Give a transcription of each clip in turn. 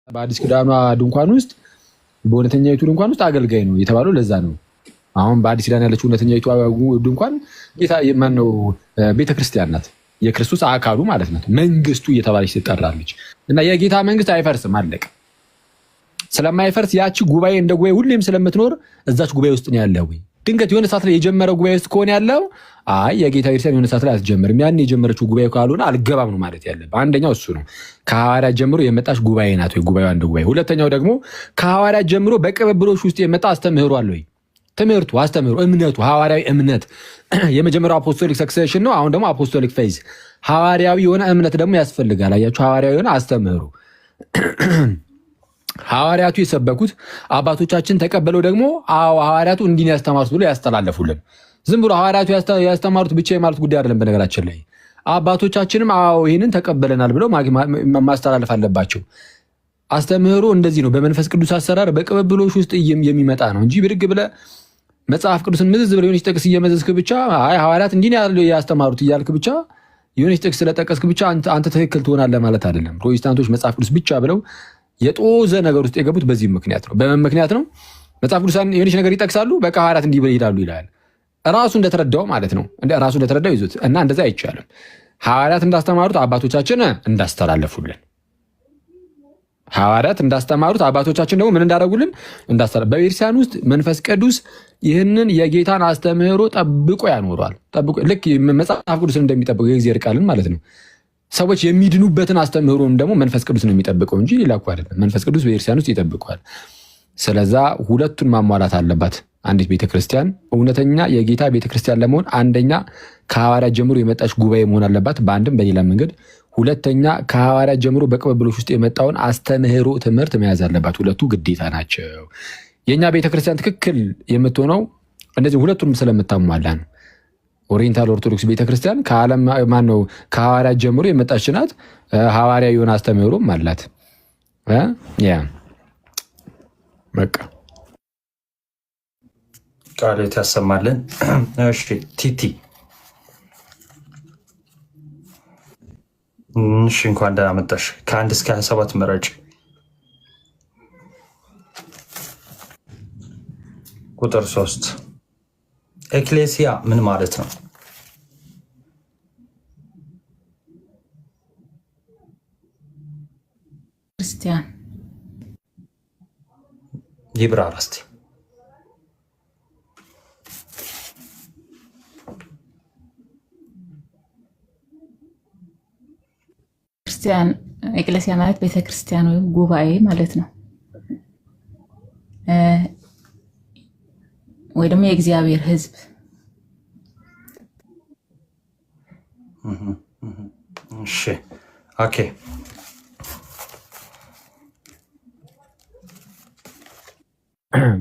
በአዲስ ኪዳኗ ድንኳን ውስጥ በእውነተኛይቱ ድንኳን ውስጥ አገልጋይ ነው የተባለው ለዛ ነው። አሁን በአዲስ ኪዳን ያለችው እውነተኛይቱ ድንኳን ጌታ ማነው? ቤተክርስቲያን ናት። የክርስቶስ አካሉ ማለት ናት። መንግስቱ እየተባለች ትጠራለች። እና የጌታ መንግስት አይፈርስም፣ አለቀ። ስለማይፈርስ ያቺ ጉባኤ እንደ ጉባኤ ሁሌም ስለምትኖር እዛች ጉባኤ ውስጥ ነው ያለው። ድንገት የሆነ ሰዓት ላይ የጀመረው ጉባኤ ውስጥ ከሆነ ያለው አይ የጌታ ቤተክርስቲያን የሆነ ሰዓት ላይ አትጀምርም፣ ያን የጀመረችው ጉባኤ ካልሆነ አልገባም ነው ማለት ያለብህ። አንደኛው እሱ ነው። ከሐዋርያት ጀምሮ የመጣች ጉባኤ ናት ወይ ጉባኤው አንድ ጉባኤ። ሁለተኛው ደግሞ ከሐዋርያት ጀምሮ በቅብብሎች ውስጥ የመጣ አስተምህሮ አለ ወይ? ትምህርቱ፣ አስተምህሮ፣ እምነቱ፣ ሐዋርያዊ እምነት የመጀመሪያው አፖስቶሊክ ሰክሴሽን ነው። አሁን ደግሞ አፖስቶሊክ ፌዝ፣ ሐዋርያዊ የሆነ እምነት ደግሞ ያስፈልጋል። አያችሁ፣ ሐዋርያዊ የሆነ አስተምህሮ ሐዋርያቱ የሰበኩት አባቶቻችን ተቀበለው ደግሞ ሐዋርያቱ እንዲህ ያስተማሩት ብሎ ያስተላለፉልን። ዝም ብሎ ሐዋርያቱ ያስተማሩት ብቻ የማለት ጉዳይ አይደለም። በነገራችን ላይ አባቶቻችንም ይህንን ተቀበለናል ብለው ማስተላለፍ አለባቸው። አስተምህሮ እንደዚህ ነው። በመንፈስ ቅዱስ አሰራር በቅብብሎች ውስጥ የሚመጣ ነው እንጂ ብድግ ብለህ መጽሐፍ ቅዱስን ምዝዝ ብለህ የሆነች ጥቅስ እየመዘዝክ ብቻ አይ ሐዋርያት እንዲህ ያስተማሩት እያልክ ብቻ የሆነች ጥቅስ ስለጠቀስክ ብቻ አንተ ትክክል ትሆናለህ ማለት አይደለም። ፕሮቴስታንቶች መጽሐፍ ቅዱስ ብቻ ብለው የጦዘ ነገር ውስጥ የገቡት በዚህ ምክንያት ነው። በምን ምክንያት ነው? መጽሐፍ ቅዱስን የሆነች ነገር ይጠቅሳሉ፣ በቃ ሐዋርያት እንዲህ ብለው ይሄዳሉ ይላል። ራሱ እንደተረዳው ማለት ነው። ራሱ እንደተረዳው ይዙት እና እንደዛ አይቻልም። ሐዋርያት እንዳስተማሩት አባቶቻችን እንዳስተላለፉልን፣ ሐዋርያት እንዳስተማሩት አባቶቻችን ደግሞ ምን እንዳደረጉልን በቤተክርስቲያን ውስጥ መንፈስ ቅዱስ ይህንን የጌታን አስተምህሮ ጠብቆ ያኖሯል። ጠብቆ ልክ መጽሐፍ ቅዱስን እንደሚጠብቀው የእግዚአብሔር ቃልን ማለት ነው። ሰዎች የሚድኑበትን አስተምህሮም ደግሞ መንፈስ ቅዱስ ነው የሚጠብቀው እንጂ ሌላ እኮ አይደለም። መንፈስ ቅዱስ በቤተክርስቲያን ውስጥ ይጠብቀዋል። ስለዛ ሁለቱን ማሟላት አለባት አንዲት ቤተክርስቲያን። እውነተኛ የጌታ ቤተክርስቲያን ለመሆን አንደኛ ከሐዋርያት ጀምሮ የመጣች ጉባኤ መሆን አለባት በአንድም በሌላ መንገድ። ሁለተኛ ከሐዋርያት ጀምሮ በቅብብሎች ውስጥ የመጣውን አስተምህሮ ትምህርት መያዝ አለባት። ሁለቱ ግዴታ ናቸው። የእኛ ቤተክርስቲያን ትክክል የምትሆነው እንደዚህ ሁለቱንም ስለምታሟላ ነው። ኦሪየንታል ኦርቶዶክስ ቤተክርስቲያን ከዓለም ማነው ከሐዋርያት ጀምሮ የመጣች ናት። ሐዋርያ የሆነ አስተምህሮም አላት። ያ በቃ ቃልት ያሰማልን። እሺ ቲቲ እሺ፣ እንኳን ደህና መጣሽ። ከ1 እስከ 27 መረጭ። ቁጥር 3 ኤክሌሲያ ምን ማለት ነው? ክርስቲያን ይብራራ እስቲ። ክርስቲያን ኤክሌሲያ ማለት ቤተክርስቲያን ወይም ጉባኤ ማለት ነው። ወይ ደግሞ የእግዚአብሔር ሕዝብ። እሺ ኦኬ።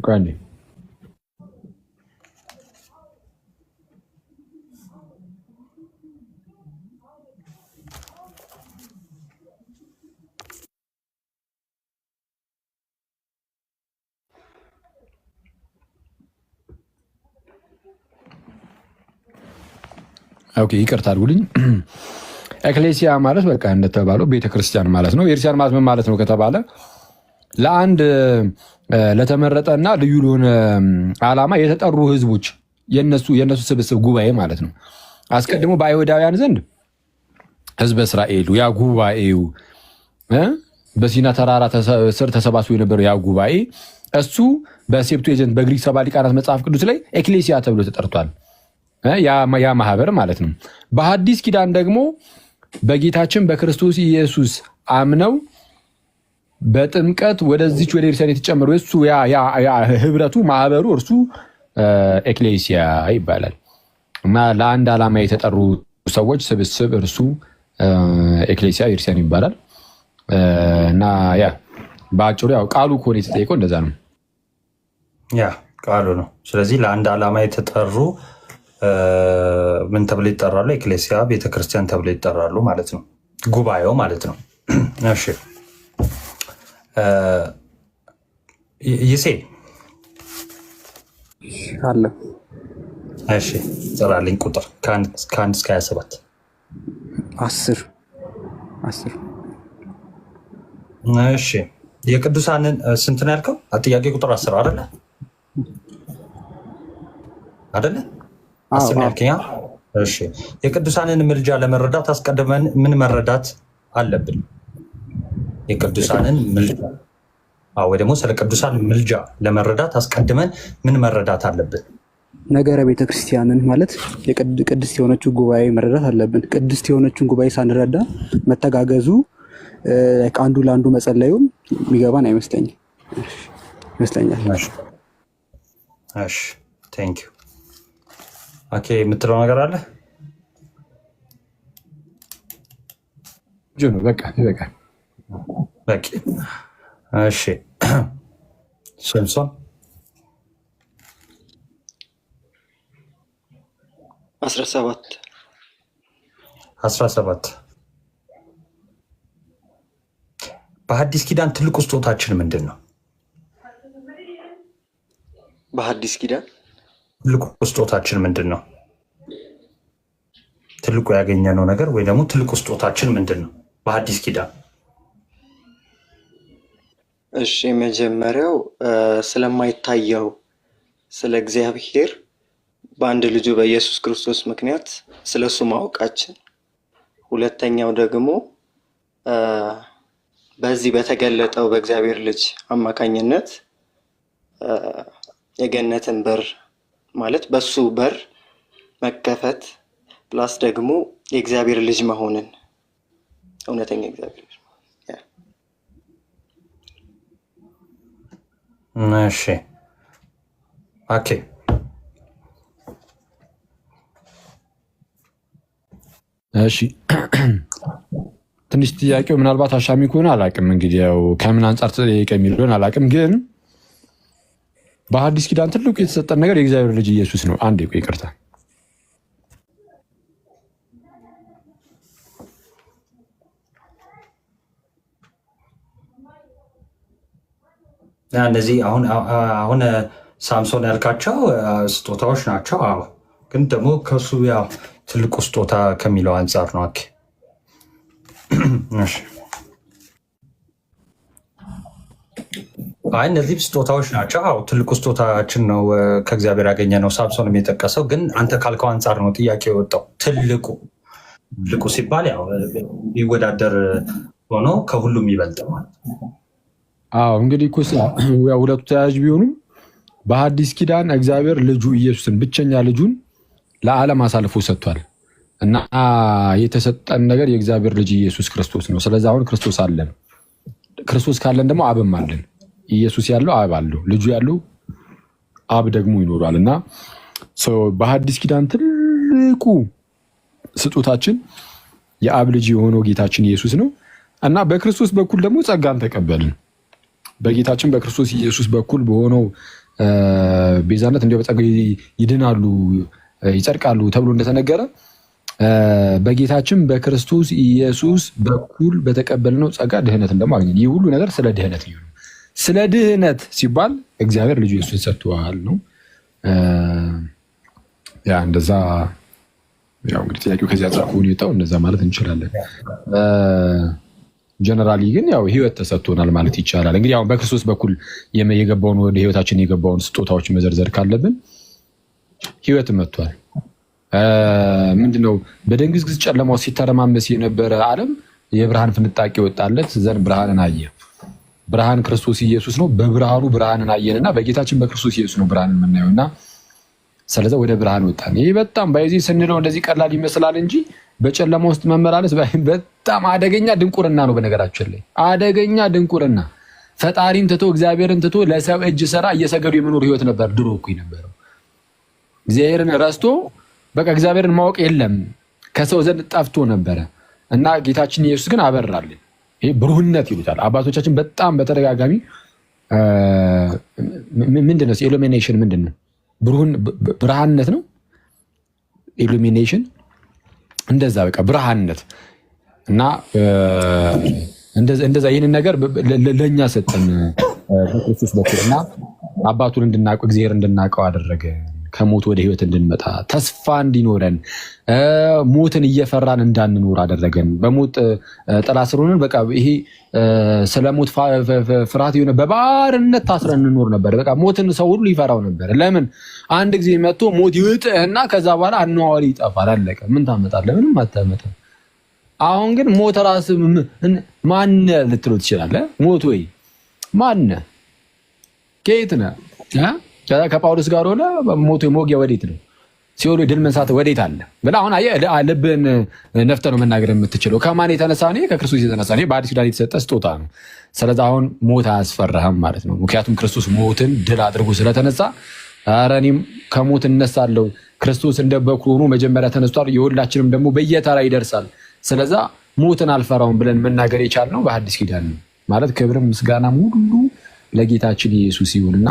ቃኒ ኦኬ፣ ይቅርታ አድርጉልኝ። ኤክሌሲያ ማለት በቃ እንደተባለው ቤተክርስቲያን ማለት ነው። ቤተክርስቲያን ማለት ምን ማለት ነው ከተባለ ለአንድ ለተመረጠና ልዩ ለሆነ ዓላማ የተጠሩ ህዝቦች የነሱ ስብስብ ጉባኤ ማለት ነው። አስቀድሞ በአይሁዳውያን ዘንድ ህዝበ እስራኤሉ ያ ጉባኤው በሲና ተራራ ስር ተሰባስቦ የነበረው ያ ጉባኤ እሱ በሴፕቱዌንት በግሪክ ሰባ ሊቃናት መጽሐፍ ቅዱስ ላይ ኤክሌሲያ ተብሎ ተጠርቷል። ያ ማህበር ማለት ነው። በሐዲስ ኪዳን ደግሞ በጌታችን በክርስቶስ ኢየሱስ አምነው በጥምቀት ወደዚች ወደ ቤተክርስቲያን የተጨመሩ እሱ ያ ህብረቱ ማህበሩ እርሱ ኤክሌሲያ ይባላል። እና ለአንድ ዓላማ የተጠሩ ሰዎች ስብስብ እርሱ ኤክሌሲያ ቤተክርስቲያን ይባላል። እና ያ በአጭሩ ያው ቃሉ ከሆነ የተጠየቀው እንደዛ ነው። ያ ቃሉ ነው። ስለዚህ ለአንድ ዓላማ የተጠሩ ምን ተብሎ ይጠራሉ? ኤክሌሲያ ቤተክርስቲያን ተብሎ ይጠራሉ ማለት ነው። ጉባኤው ማለት ነው። እሺ ይሴ አለ። እሺ ጥራልኝ ቁጥር ከ1 እስከ 27 10 እሺ የቅዱሳንን ስንት ነው ያልከው? ጥያቄ ቁጥር 10 አይደለ አይደለ? 10 ያልከኛ። እሺ የቅዱሳንን ምልጃ ለመረዳት አስቀድመን ምን መረዳት አለብን? የቅዱሳንን ምልጃ ወይ ደግሞ ስለ ቅዱሳን ምልጃ ለመረዳት አስቀድመን ምን መረዳት አለብን? ነገረ ቤተክርስቲያንን ማለት ቅድስት የሆነችው ጉባኤ መረዳት አለብን። ቅድስት የሆነችውን ጉባኤ ሳንረዳ መተጋገዙ አንዱ ለአንዱ መጸለዩም የሚገባን አይመስለኝም ይመስለኛል። እሺ ቴንክ ዩ። ኦኬ የምትለው ነገር አለ? በቃ ይበቃል። በቂ። እሺ ሶምሶን 17 በሐዲስ ኪዳን ትልቁ ስጦታችን ምንድን ነው? በሐዲስ ኪዳን ትልቁ ስጦታችን ምንድን ነው? ትልቁ ያገኘነው ነገር ወይ ደግሞ ትልቁ ስጦታችን ምንድን ነው በሐዲስ ኪዳን? እሺ የመጀመሪያው ስለማይታየው ስለ እግዚአብሔር በአንድ ልጁ በኢየሱስ ክርስቶስ ምክንያት ስለሱ ማወቃችን፣ ሁለተኛው ደግሞ በዚህ በተገለጠው በእግዚአብሔር ልጅ አማካኝነት የገነትን በር ማለት በሱ በር መከፈት ፕላስ ደግሞ የእግዚአብሔር ልጅ መሆንን እውነተኛ እግዚአብሔር ልጅ። እሺ ኦኬ እሺ ትንሽ ጥያቄው ምናልባት አሻሚ ከሆነ አላቅም። እንግዲህ ያው ከምን አንጻር ተጠየቀ የሚለውን አላቅም። ግን በሐዲስ ኪዳን ትልቁ የተሰጠን ነገር የእግዚአብሔር ልጅ ኢየሱስ ነው። አንዴ ቆይ ይቅርታ። እነዚህ አሁን ሳምሶን ያልካቸው ስጦታዎች ናቸው። አዎ ግን ደግሞ ከሱ ያው ትልቁ ስጦታ ከሚለው አንጻር ነው። ኦኬ አይ እነዚህ ስጦታዎች ናቸው። አዎ ትልቁ ስጦታችን ነው ከእግዚአብሔር ያገኘ ነው። ሳምሶንም የጠቀሰው ግን አንተ ካልከው አንጻር ነው ጥያቄ የወጣው። ትልቁ ሲባል ያው ሊወዳደር ሆኖ ከሁሉም ይበልጥ ማለት ነው። አዎ እንግዲህ እኮ ሁለቱ ተያያዥ ቢሆኑም በሐዲስ ኪዳን እግዚአብሔር ልጁ ኢየሱስን ብቸኛ ልጁን ለዓለም አሳልፎ ሰጥቷል እና የተሰጠን ነገር የእግዚአብሔር ልጅ ኢየሱስ ክርስቶስ ነው። ስለዚህ አሁን ክርስቶስ አለን። ክርስቶስ ካለን ደግሞ አብም አለን። ኢየሱስ ያለው አብ አለው፣ ልጁ ያለው አብ ደግሞ ይኖራል እና በሐዲስ ኪዳን ትልቁ ስጦታችን የአብ ልጅ የሆነው ጌታችን ኢየሱስ ነው እና በክርስቶስ በኩል ደግሞ ጸጋን ተቀበልን። በጌታችን በክርስቶስ ኢየሱስ በኩል በሆነው ቤዛነት እንዲያው በጸጋ ይድናሉ ይጸድቃሉ ተብሎ እንደተነገረ በጌታችን በክርስቶስ ኢየሱስ በኩል በተቀበልነው ጸጋ ድህነትን ደግሞ አገኘን። ይህ ሁሉ ነገር ስለ ድህነት ነው። ስለ ድህነት ሲባል እግዚአብሔር ልጁ ኢየሱስን ሰጥቷል ነው። ያ እንደዛ ያው እንግዲህ ጥያቄው ከዚያ ጻፉ ሁኔታው እንደዛ ማለት እንችላለን። ጀነራሊ ግን ያው ህይወት ተሰጥቶናል ማለት ይቻላል። እንግዲህ አሁን በክርስቶስ በኩል የገባውን ወደ ህይወታችን የገባውን ስጦታዎች መዘርዘር ካለብን ህይወት መጥቷል። ምንድነው በደንግዝግዝ ጨለማው ሲተረማመስ የነበረ ዓለም የብርሃን ፍንጣቂ ወጣለት ዘንድ ብርሃንን አየ። ብርሃን ክርስቶስ ኢየሱስ ነው። በብርሃኑ ብርሃንን አየንና በጌታችን በክርስቶስ ኢየሱስ ነው ብርሃንን የምናየውና ስለዚህ ወደ ብርሃን ወጣን። ይህ በጣም በዚህ ስንለው እንደዚህ ቀላል ይመስላል እንጂ በጨለማ ውስጥ መመላለስ በጣም አደገኛ ድንቁርና ነው። በነገራችን ላይ አደገኛ ድንቁርና፣ ፈጣሪን ትቶ እግዚአብሔርን ትቶ ለሰው እጅ ስራ እየሰገዱ የመኖር ህይወት ነበር ድሮ እኮ የነበረው። እግዚአብሔርን ረስቶ በቃ እግዚአብሔርን ማወቅ የለም ከሰው ዘንድ ጠፍቶ ነበረ እና ጌታችን ኢየሱስ ግን አበራልን። ይሄ ብሩህነት ይሉታል አባቶቻችን በጣም በተደጋጋሚ። ምንድነው ኢሉሚኔሽን? ምንድነው ብርሃንነት ነው ኢሉሚኔሽን፣ እንደዛ በቃ ብርሃንነት እና እንደዛ ይህንን ነገር ለእኛ ሰጠን በክርስቶስ በኩል እና አባቱን እንድናውቀው እግዚአብሔር እንድናውቀው አደረገ። ከሞት ወደ ህይወት እንድንመጣ ተስፋ እንዲኖረን ሞትን እየፈራን እንዳንኖር አደረገን። በሞት ጥላ ስር ሆነን በቃ ይሄ ስለ ሞት ፍርሃት የሆነ በባርነት ታስረን እንኖር ነበር። በቃ ሞትን ሰው ሁሉ ይፈራው ነበር። ለምን? አንድ ጊዜ መጥቶ ሞት ይውጥህና ከዛ በኋላ አነዋወሪ ይጠፋል። አለቀ። ምን ታመጣለህ? ምንም አታመጣም። አሁን ግን ሞት ራስ ማነ ልትለው ትችላለህ። ሞት ወይ ማነ ከየት ነህ? ከጳውሎስ ጋር ሆነ ሞት ሞጊያ ወዴት ነው? ሲኦል ድል መንሳት ወዴት አለ ብለህ አሁን ልብህን ነፍተህ ነው መናገር የምትችለው። ከማን የተነሳ? እኔ ከክርስቶስ የተነሳ። እኔ በአዲስ ኪዳን የተሰጠ ስጦታ ነው። ስለዚህ አሁን ሞት አያስፈራህም ማለት ነው። ምክንያቱም ክርስቶስ ሞትን ድል አድርጎ ስለተነሳ፣ ኧረ እኔም ከሞት እነሳለሁ። ክርስቶስ እንደ በኩር ሆኖ መጀመሪያ ተነስቷል። የሁላችንም ደግሞ በየተራ ይደርሳል። ስለዛ ሞትን አልፈራውም ብለን መናገር የቻልነው በአዲስ ኪዳን ነው ማለት ክብርም ምስጋናም ሁሉ ለጌታችን ኢየሱስ ይሁንና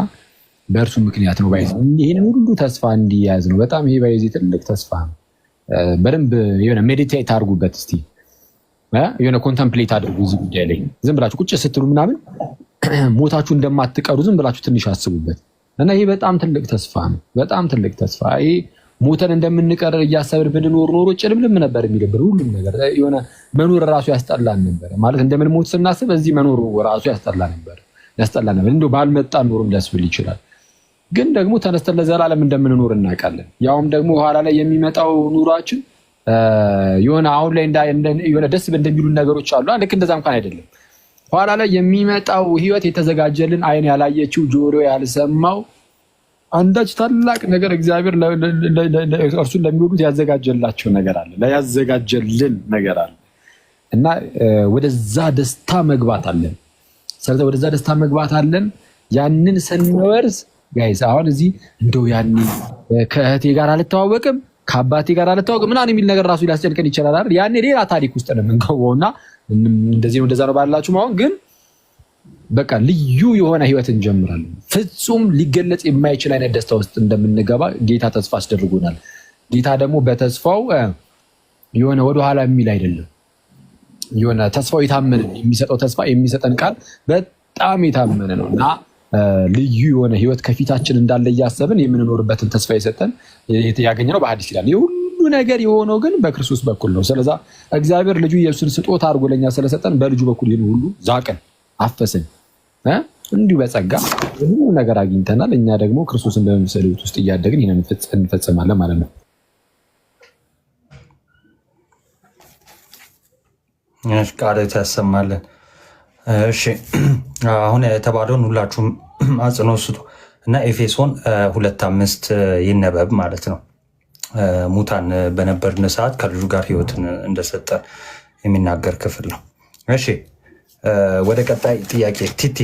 በእርሱ ምክንያት ነው። ባይዝ ይህንን ሁሉ ተስፋ እንዲያዝ ነው። በጣም ይሄ ባይዝ ትልቅ ተስፋ ነው። በደንብ የሆነ ሜዲቴት አድርጉበት እስቲ፣ የሆነ ኮንተምፕሌት አድርጉ እዚህ ጉዳይ ላይ። ዝም ብላችሁ ቁጭ ስትሉ ምናምን ሞታችሁ እንደማትቀሩ ዝም ብላችሁ ትንሽ አስቡበት እና ይሄ በጣም ትልቅ ተስፋ ነው። በጣም ትልቅ ተስፋ። ይሄ ሞተን እንደምንቀር እያሰብን ብንኖር ኖሮ ጭልምልም ነበር የሚደብር ሁሉም ነገር። የሆነ መኖር ራሱ ያስጠላን ነበር ማለት እንደምን ሞት ስናስብ እዚህ መኖር ራሱ ያስጠላ ነበር። እንደው ባልመጣ ኖርም ሊያስብል ይችላል። ግን ደግሞ ተነስተን ለዘላለም እንደምንኖር እናውቃለን። ያውም ደግሞ ኋላ ላይ የሚመጣው ኑሯችን የሆነ አሁን ላይ የሆነ ደስ እንደሚሉ ነገሮች አሉ። ልክ እንደዛ እንኳን አይደለም። ኋላ ላይ የሚመጣው ህይወት የተዘጋጀልን ዓይን ያላየችው ጆሮ ያልሰማው አንዳች ታላቅ ነገር እግዚአብሔር እርሱን ለሚወዱት ያዘጋጀላቸው ነገር አለ፣ ያዘጋጀልን ነገር አለ እና ወደዛ ደስታ መግባት አለን። ስለዚህ ወደዛ ደስታ መግባት አለን። ያንን ስንወርስ ጋይስ አሁን እዚህ እንደው ያኔ ከእህቴ ጋር አልተዋወቅም ከአባቴ ጋር አልተዋወቅም ምናምን የሚል ነገር ራሱ ሊያስጨንቀን ይችላል አይደል? ያኔ ሌላ ታሪክ ውስጥ ነው የምንገባውና እንደዚህ ነው እንደዛ ነው ባላችሁ። አሁን ግን በቃ ልዩ የሆነ ህይወት እንጀምራለን። ፍጹም ሊገለጽ የማይችል አይነት ደስታ ውስጥ እንደምንገባ ጌታ ተስፋ አስደርጎናል። ጌታ ደግሞ በተስፋው የሆነ ወደኋላ የሚል አይደለም። የሆነ ተስፋው የታመነ የሚሰጠው ተስፋ የሚሰጠን ቃል በጣም የታመነ ነው እና ልዩ የሆነ ህይወት ከፊታችን እንዳለ እያሰብን የምንኖርበትን ተስፋ የሰጠን ያገኘነው በአዲስ ኪዳን። የሁሉ ነገር የሆነው ግን በክርስቶስ በኩል ነው። ስለዛ እግዚአብሔር ልጁ ኢየሱስን ስጦታ አድርጎ ለኛ ስለሰጠን በልጁ በኩል ይህን ሁሉ ዛቅን አፈስን እንዲሁ በጸጋ ሁሉ ነገር አግኝተናል። እኛ ደግሞ ክርስቶስን በመምሰል ህይወት ውስጥ እያደግን ይህንን እንፈጽማለን ማለት ነው። ቃላት ያሰማለን። እሺ አሁን የተባለውን ሁላችሁም አጽንኦት ስጡ እና ኤፌሶን 2:5 ይነበብ ማለት ነው። ሙታን በነበርን ሰዓት ከልጁ ጋር ህይወትን እንደሰጠ የሚናገር ክፍል ነው። እሺ ወደ ቀጣይ ጥያቄ ቲቲ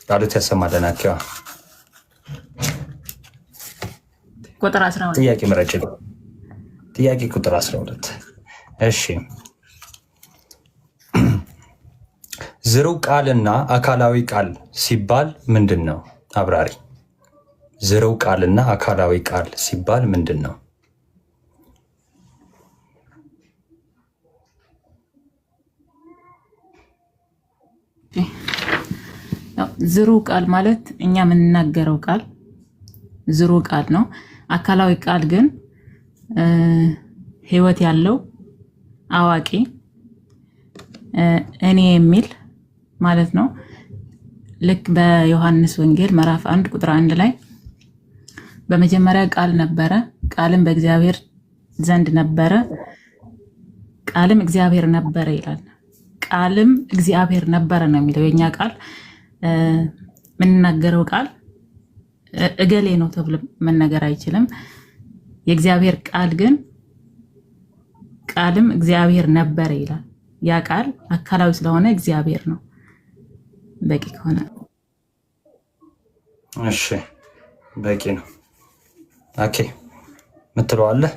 ቃላት ያሰማለን። አኪዋ ቁጥር 12 ጥያቄ ምረጭ። ጥያቄ ቁጥር 12 እሺ ዝሩው ቃልና አካላዊ ቃል ሲባል ምንድን ነው? አብራሪ። ዝሩው ቃልና አካላዊ ቃል ሲባል ምንድን ነው? ዝሩው ቃል ማለት እኛ የምንናገረው ቃል ዝሩው ቃል ነው። አካላዊ ቃል ግን ህይወት ያለው አዋቂ እኔ የሚል ማለት ነው። ልክ በዮሐንስ ወንጌል ምዕራፍ 1 ቁጥር 1 ላይ በመጀመሪያ ቃል ነበረ፣ ቃልም በእግዚአብሔር ዘንድ ነበረ፣ ቃልም እግዚአብሔር ነበረ ይላል። ቃልም እግዚአብሔር ነበረ ነው የሚለው። የኛ ቃል የምንናገረው ቃል እገሌ ነው ተብሎ መነገር አይችልም። የእግዚአብሔር ቃል ግን ቃልም እግዚአብሔር ነበረ ይላል። ያ ቃል አካላዊ ስለሆነ እግዚአብሔር ነው። በቂ ከሆነ እሺ በቂ ነው። ኦኬ ምትለዋለህ?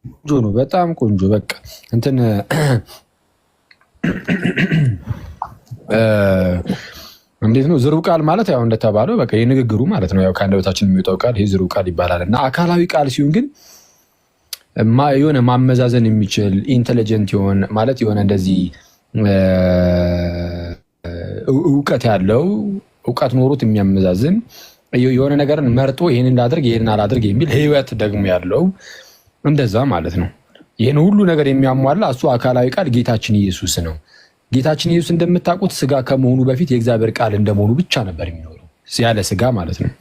ቆንጆ ነው፣ በጣም ቆንጆ። በቃ እንትን እንዴት ነው ዝሩው ቃል ማለት? ያው እንደተባለው በቃ የንግግሩ ማለት ነው። ያው ከአንደበታችን የሚወጣው ቃል ይሄ ዝሩው ቃል ይባላል። እና አካላዊ ቃል ሲሆን ግን የሆነ ማመዛዘን የሚችል ኢንቴሊጀንት የሆነ ማለት የሆነ እንደዚህ እውቀት ያለው እውቀት ኖሮት የሚያመዛዝን የሆነ ነገርን መርጦ ይህን እንዳድርግ ይህን አላድርግ የሚል ህይወት ደግሞ ያለው እንደዛ ማለት ነው። ይህን ሁሉ ነገር የሚያሟላ እሱ አካላዊ ቃል ጌታችን ኢየሱስ ነው። ጌታችን ኢየሱስ እንደምታውቁት ስጋ ከመሆኑ በፊት የእግዚአብሔር ቃል እንደመሆኑ ብቻ ነበር የሚኖረው ያለ ስጋ ማለት ነው።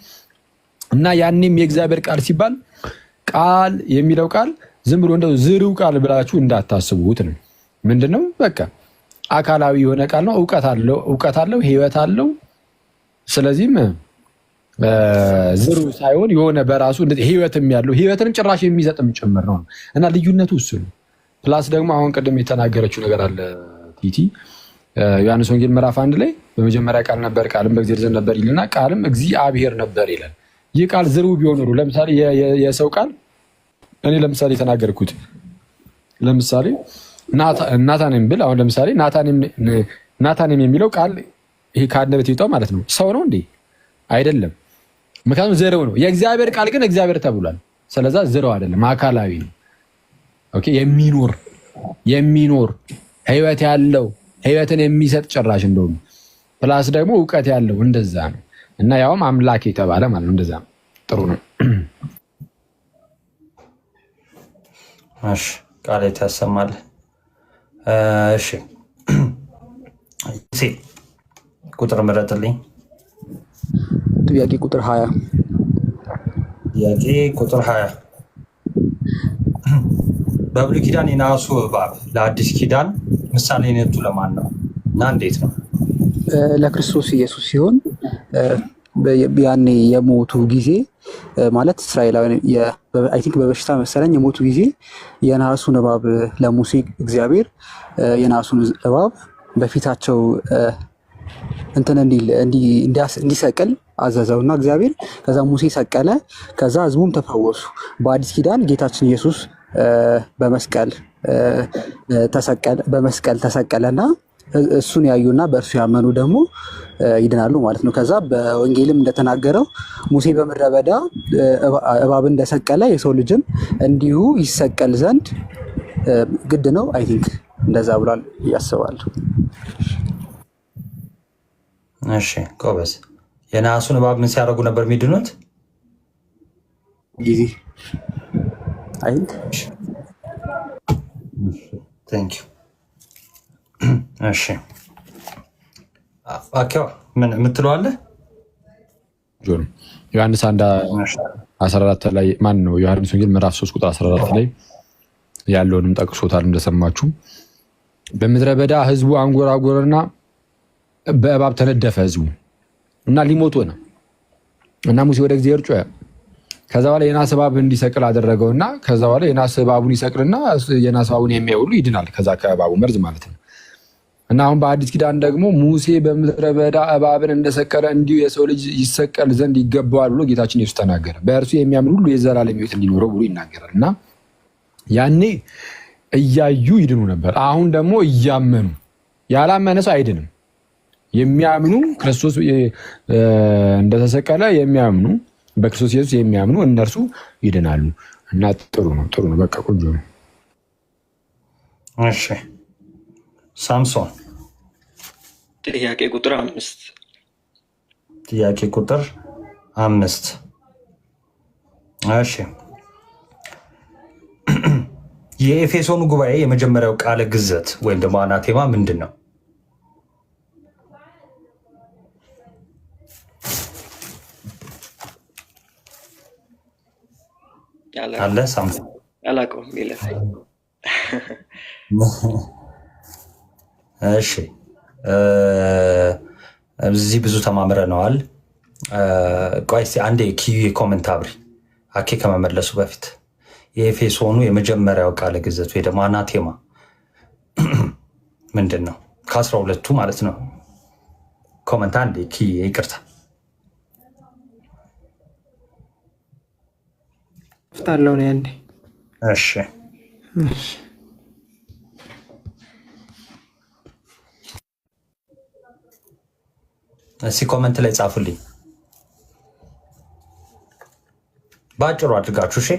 እና ያኔም የእግዚአብሔር ቃል ሲባል ቃል የሚለው ቃል ዝም ብሎ እንደው ዝርው ቃል ብላችሁ እንዳታስቡት ነው። ምንድነው? በቃ አካላዊ የሆነ ቃል ነው። እውቀት አለው፣ ህይወት አለው። ስለዚህም ዝሩ ሳይሆን የሆነ በራሱ ህይወትም ያለው ህይወትንም ጭራሽ የሚሰጥም ጭምር ነው። እና ልዩነቱ እሱ ነው። ፕላስ ደግሞ አሁን ቅድም የተናገረችው ነገር አለ ቲቲ ዮሐንስ ወንጌል ምዕራፍ 1 ላይ በመጀመሪያ ቃል ነበር፣ ቃልም በእግዚአብሔር ዘንድ ነበር ይልና ቃልም እግዚአብሔር ነበር ይላል። ይህ ቃል ዝሩ ቢሆን ኖሮ ለምሳሌ የሰው ቃል እኔ ለምሳሌ የተናገርኩት ለምሳሌ ናታንም ብል አሁን ለምሳሌ ናታንም የሚለው ቃል ይሄ ከአንደበት ይወጣው ማለት ነው። ሰው ነው እንዴ? አይደለም። ምክንያቱም ዘረው ነው። የእግዚአብሔር ቃል ግን እግዚአብሔር ተብሏል። ስለዛ ዘረው አይደለም፣ አካላዊ ነው። ኦኬ። የሚኖር ህይወት ያለው ህይወትን የሚሰጥ ጭራሽ እንደውም ፕላስ ደግሞ እውቀት ያለው እንደዛ ነው። እና ያውም አምላክ የተባለ ማለት ነው። እንደዛ ነው። ጥሩ ነው። እሺ፣ ቃል ያሰማል። እሺ፣ ቁጥር ምረጥልኝ። ጥያቄ ቁጥር 20 ጥያቄ ቁጥር 20 በብሉይ ኪዳን የናሱ እባብ ለአዲስ ኪዳን ምሳሌነቱ ለማን ነው እና እንዴት ነው? ለክርስቶስ ኢየሱስ ሲሆን ያኔ የሞቱ ጊዜ ማለት እስራኤላውያን አይ ቲንክ በበሽታ መሰለኝ የሞቱ ጊዜ የናሱን እባብ ለሙሴ እግዚአብሔር የናሱን እባብ በፊታቸው እንትን እንዲሰቅል አዘዘውና እግዚአብሔር ከዛ ሙሴ ሰቀለ። ከዛ ህዝቡም ተፈወሱ። በአዲስ ኪዳን ጌታችን ኢየሱስ በመስቀል ተሰቀለና እሱን ያዩና በእርሱ ያመኑ ደግሞ ይድናሉ ማለት ነው። ከዛ በወንጌልም እንደተናገረው ሙሴ በምድረ በዳ እባብን እንደሰቀለ የሰው ልጅም እንዲሁ ይሰቀል ዘንድ ግድ ነው። አይ ቲንክ እንደዛ ብሏል ያስባለሁ። እሺ ጎበዝ። የናሱን እባብ ምን ሲያደርጉ ነበር የሚድኑት? ጊዜ አይ ቴንክ ዩ። እሺ አኪዋ ምን የምትለዋለህ? ዮሐንስ 1:14 ላይ ማን ነው? ዮሐንስ ወንጌል ምዕራፍ 3 ቁጥር 14 ላይ ያለውንም ጠቅሶታል እንደሰማችሁ። በምድረ በዳ ህዝቡ አንጎራጎረና በእባብ ተነደፈ ህዝቡ እና ሊሞቱ ነው። እና ሙሴ ወደ እግዚአብሔር ጮኸ። ከዛ በኋላ የናስ እባብ እንዲሰቅል አደረገውና ከዛ በኋላ የናስ እባቡን ይሰቅልና የናስ እባቡን የሚያይ ሁሉ ይድናል ከዛ ከእባቡ መርዝ ማለት ነው። እና አሁን በአዲስ ኪዳን ደግሞ ሙሴ በምድረ በዳ እባብን እንደሰቀለ እንዲሁ የሰው ልጅ ይሰቀል ዘንድ ይገባዋል ብሎ ጌታችን ኢየሱስ ተናገረ። በእርሱ የሚያምን ሁሉ የዘላለም ሕይወት እንዲኖረው ብሎ ይናገራል። እና ያኔ እያዩ ይድኑ ነበር። አሁን ደግሞ እያመኑ ያላመነ ሰው አይድንም። የሚያምኑ ክርስቶስ እንደተሰቀለ የሚያምኑ በክርስቶስ ኢየሱስ የሚያምኑ እነርሱ ይድናሉ። እና ጥሩ ነው። በቃ ቆንጆ ነው። እሺ ሳምሶን ጥያቄ ቁጥር 5 ጥያቄ ቁጥር 5 እሺ የኤፌሶኑ ጉባኤ የመጀመሪያው ቃለ ግዘት ወይም ደግሞ አናቴማ ምንድን ነው? አለ ሳምሶን አላውቀውም ይላል። እሺ እዚህ ብዙ ተማምረነዋል። ቆይ እስኪ አንዴ ኪዩ ኮመንት አብሪ አኬ ከመመለሱ በፊት የኤፌሶኑ የመጀመሪያው ቃለ ግዘት ወይ ደግሞ አናቴማ ምንድን ነው? ከ12ቱ ማለት ነው። ኮመንት አንዴ ኪ ይቅርታ ፍታለው ነው አንዴ። እሺ እስኪ ኮመንት ላይ ጻፉልኝ ባጭሩ አድርጋችሁ። እሺ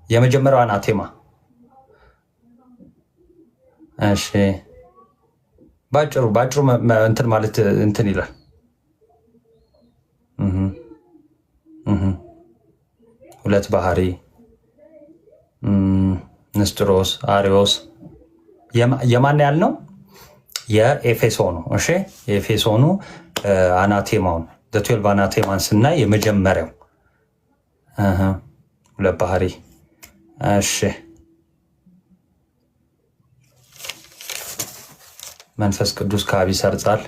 የመጀመሪያው አናቴማ እሺ ባጭሩ እንትን ማለት እንትን ይላል። ሁለት ባህሪ፣ ንስጥሮስ፣ አሪዮስ የማን ያልነው? የኤፌሶኑ። እሺ የኤፌሶኑ አናቴማውን ዘ12 አናቴማን ስናይ የመጀመሪያው ሁለት ባህሪ። እሺ መንፈስ ቅዱስ ከአብ ይሰርጻል።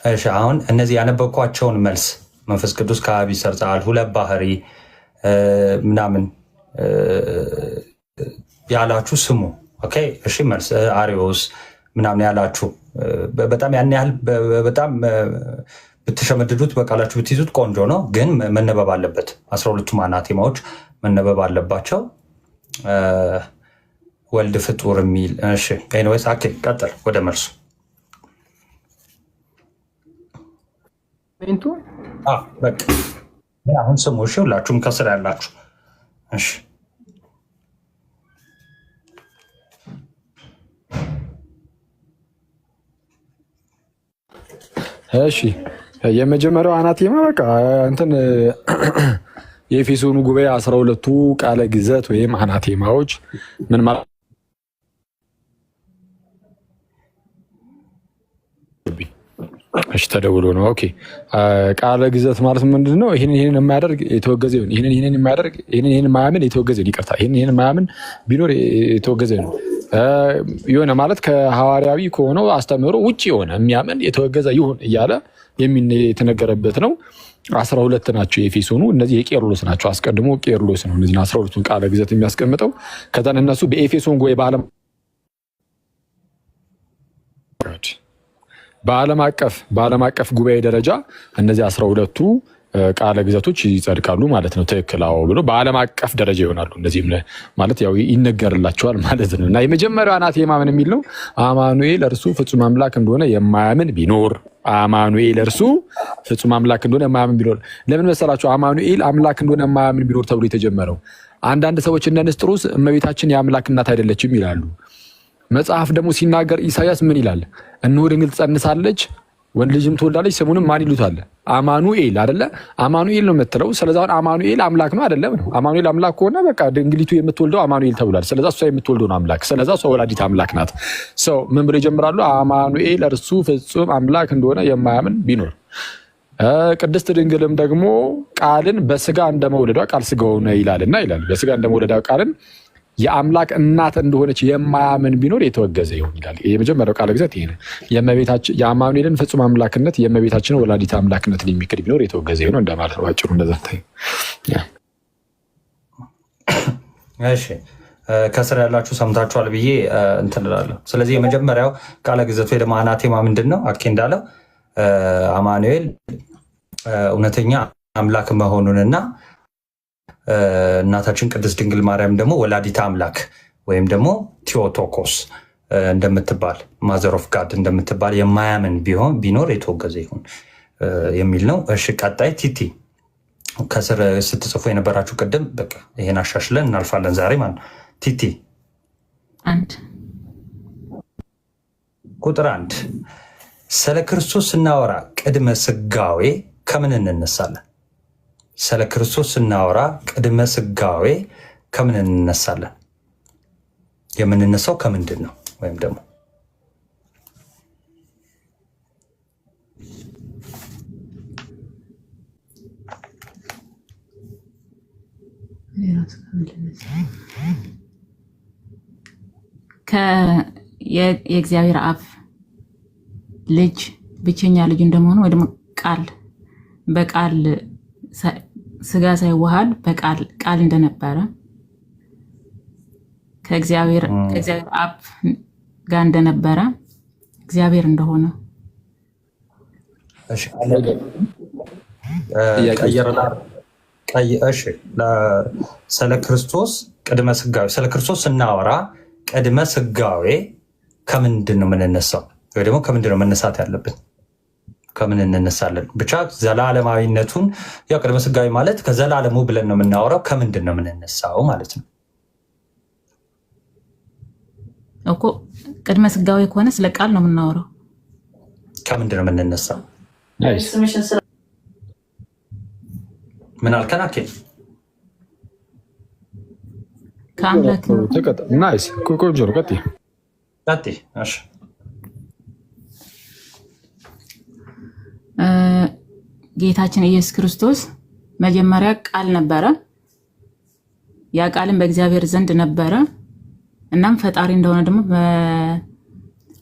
እሺ አሁን እነዚህ ያነበብኳቸውን መልስ መንፈስ ቅዱስ ከአብ ይሰርጻል፣ ሁለት ባህሪ ምናምን ያላችሁ ስሙ። ኦኬ እሺ መልስ አሪዮስ ምናምን ያላችሁ በጣም ያን ያህል በጣም ብትሸመድዱት በቃላችሁ ብትይዙት ቆንጆ ነው፣ ግን መነበብ አለበት። 12ቱም አናቴማዎች መነበብ አለባቸው። ወልድ ፍጡር የሚል እሺ። ኤኒዌይስ ኦኬ ቀጥል ወደ መልሱ። በቃ አሁን ስሙ እሺ፣ ሁላችሁም ከስር ያላችሁ እሺ። እሺ የመጀመሪያው አናቴማ በቃ እንትን የኤፌሶኑ ጉባኤ 12ቱ ቃለ ግዘት ወይም አናቴማዎች ምን ማለት እሺ ተደውሎ ነው። ኦኬ ቃለ ግዘት ማለት ምንድን ነው? ይሄን የማያደርግ የተወገዘ ይሁን፣ ይሄን የማያደርግ ይሄን የማያምን የተወገዘ ይሁን። ይቅርታ ይሄን የማያምን ቢኖር የተወገዘ ነው። የሆነ ማለት ከሐዋርያዊ ከሆነው አስተምህሮ ውጭ የሆነ የሚያምን የተወገዘ ይሁን እያለ የተነገረበት ነው። 12 ናቸው የኤፌሶኑ። እነዚህ የቄርሎስ ናቸው። አስቀድሞ ቄርሎስ ነው እነዚህ 12ቱን ቃለ ግዘት የሚያስቀምጠው። ከዛን እነሱ በኤፌሶን ጉባኤ በዓለም አቀፍ ጉባኤ ደረጃ እነዚህ 12ቱ ቃለ ግዘቶች ይጸድቃሉ ማለት ነው። ትክክል አዎ ብሎ በዓለም አቀፍ ደረጃ ይሆናሉ። እነዚህም ማለት ያው ይነገርላቸዋል ማለት ነው። እና የመጀመሪያው አናቴማ ምን የሚል ነው? አማኑኤል እርሱ ፍጹም አምላክ እንደሆነ የማያምን ቢኖር፣ አማኑኤል እርሱ ፍጹም አምላክ እንደሆነ የማያምን ቢኖር። ለምን መሰላችሁ? አማኑኤል አምላክ እንደሆነ የማያምን ቢኖር ተብሎ የተጀመረው። አንዳንድ ሰዎች እነ ንስጥሮስ እመቤታችን የአምላክ እናት አይደለችም ይላሉ። መጽሐፍ ደግሞ ሲናገር ኢሳያስ ምን ይላል? እነሆ ድንግል ትጸንሳለች ወንድ ልጅም ትወልዳለች ስሙንም ማን ይሉታል? አማኑኤል አይደለ? አማኑኤል ነው የምትለው። ስለዚህ አሁን አማኑኤል አምላክ ነው አይደለም ነው? አማኑኤል አምላክ ከሆነ በቃ ድንግሊቱ የምትወልደው አማኑኤል ተብሏል። ስለዚህ እሷ የምትወልደው ነው አምላክ። ስለዚህ እሷ ወላዲት አምላክ ናት። ሰው ምን ብለው ይጀምራሉ? አማኑኤል እርሱ ፍጹም አምላክ እንደሆነ የማያምን ቢኖር። ቅድስት ድንግልም ደግሞ ቃልን በስጋ እንደመውለዷ ቃል ስጋ ሆነ ይላልና ይላል። በስጋ እንደመውለዷ ቃልን የአምላክ እናት እንደሆነች የማያምን ቢኖር የተወገዘ ይሁን ይላል። የመጀመሪያው ቃለ ግዘት ይሄ ነው። የእመቤታችንን ፍጹም አምላክነት የእመቤታችንን ወላዲት አምላክነትን የሚክድ ቢኖር የተወገዘ ይሁን እንደማለት ነው። አጭሩ እንደዛ ታይ። እሺ ከስር ያላችሁ ሰምታችኋል ብዬ እንትን እላለሁ። ስለዚህ የመጀመሪያው ቃለ ግዘት ወይ ደግሞ አናቴማ ምንድን ነው? አኬ እንዳለው አማኑኤል እውነተኛ አምላክ መሆኑንና እናታችን ቅድስት ድንግል ማርያም ደግሞ ወላዲተ አምላክ ወይም ደግሞ ቴዎቶኮስ እንደምትባል ማዘር ኦፍ ጋድ እንደምትባል የማያምን ቢኖር የተወገዘ ይሁን የሚል ነው። እሺ ቀጣይ ቲቲ ከስር ስትጽፉ የነበራችሁ ቅድም በቃ ይሄን አሻሽለን እናልፋለን ዛሬ ማለት ነው። ቲቲ ቁጥር 1 ስለ ክርስቶስ ስናወራ ቅድመ ስጋዌ ከምን እንነሳለን? ስለ ክርስቶስ ስናወራ ቅድመ ስጋዌ ከምን እንነሳለን? የምንነሳው ከምንድን ነው? ወይም ደግሞ የእግዚአብሔር አብ ልጅ ብቸኛ ልጅ እንደመሆኑ ወይ ደግሞ በቃል ስጋ ሳይዋሃድ በቃል እንደነበረ ከእግዚአብሔር አብ ጋር እንደነበረ እግዚአብሔር እንደሆነ ስለ ክርስቶስ ቅድመ ስጋዌ ስለ ክርስቶስ ስናወራ ቅድመ ስጋዌ ከምንድን ነው የምንነሳው? ወይ ደግሞ ከምንድን ነው መነሳት ያለብን? ከምን እንነሳለን? ብቻ ዘላለማዊነቱን ያው ቅድመ ስጋዊ ማለት ከዘላለሙ ብለን ነው የምናወራው። ከምንድን ነው የምንነሳው ማለት ነው እኮ። ቅድመ ስጋዊ ከሆነ ስለ ቃል ነው የምናወራው። ከምንድን ነው የምንነሳው? ምን አልከን? አኬ ከአምላክ ነው። ናይስ ቆንጆ ነው። ቀጥይ። እሺ ጌታችን ኢየሱስ ክርስቶስ መጀመሪያ ቃል ነበረ፣ ያ ቃልም በእግዚአብሔር ዘንድ ነበረ። እናም ፈጣሪ እንደሆነ ደግሞ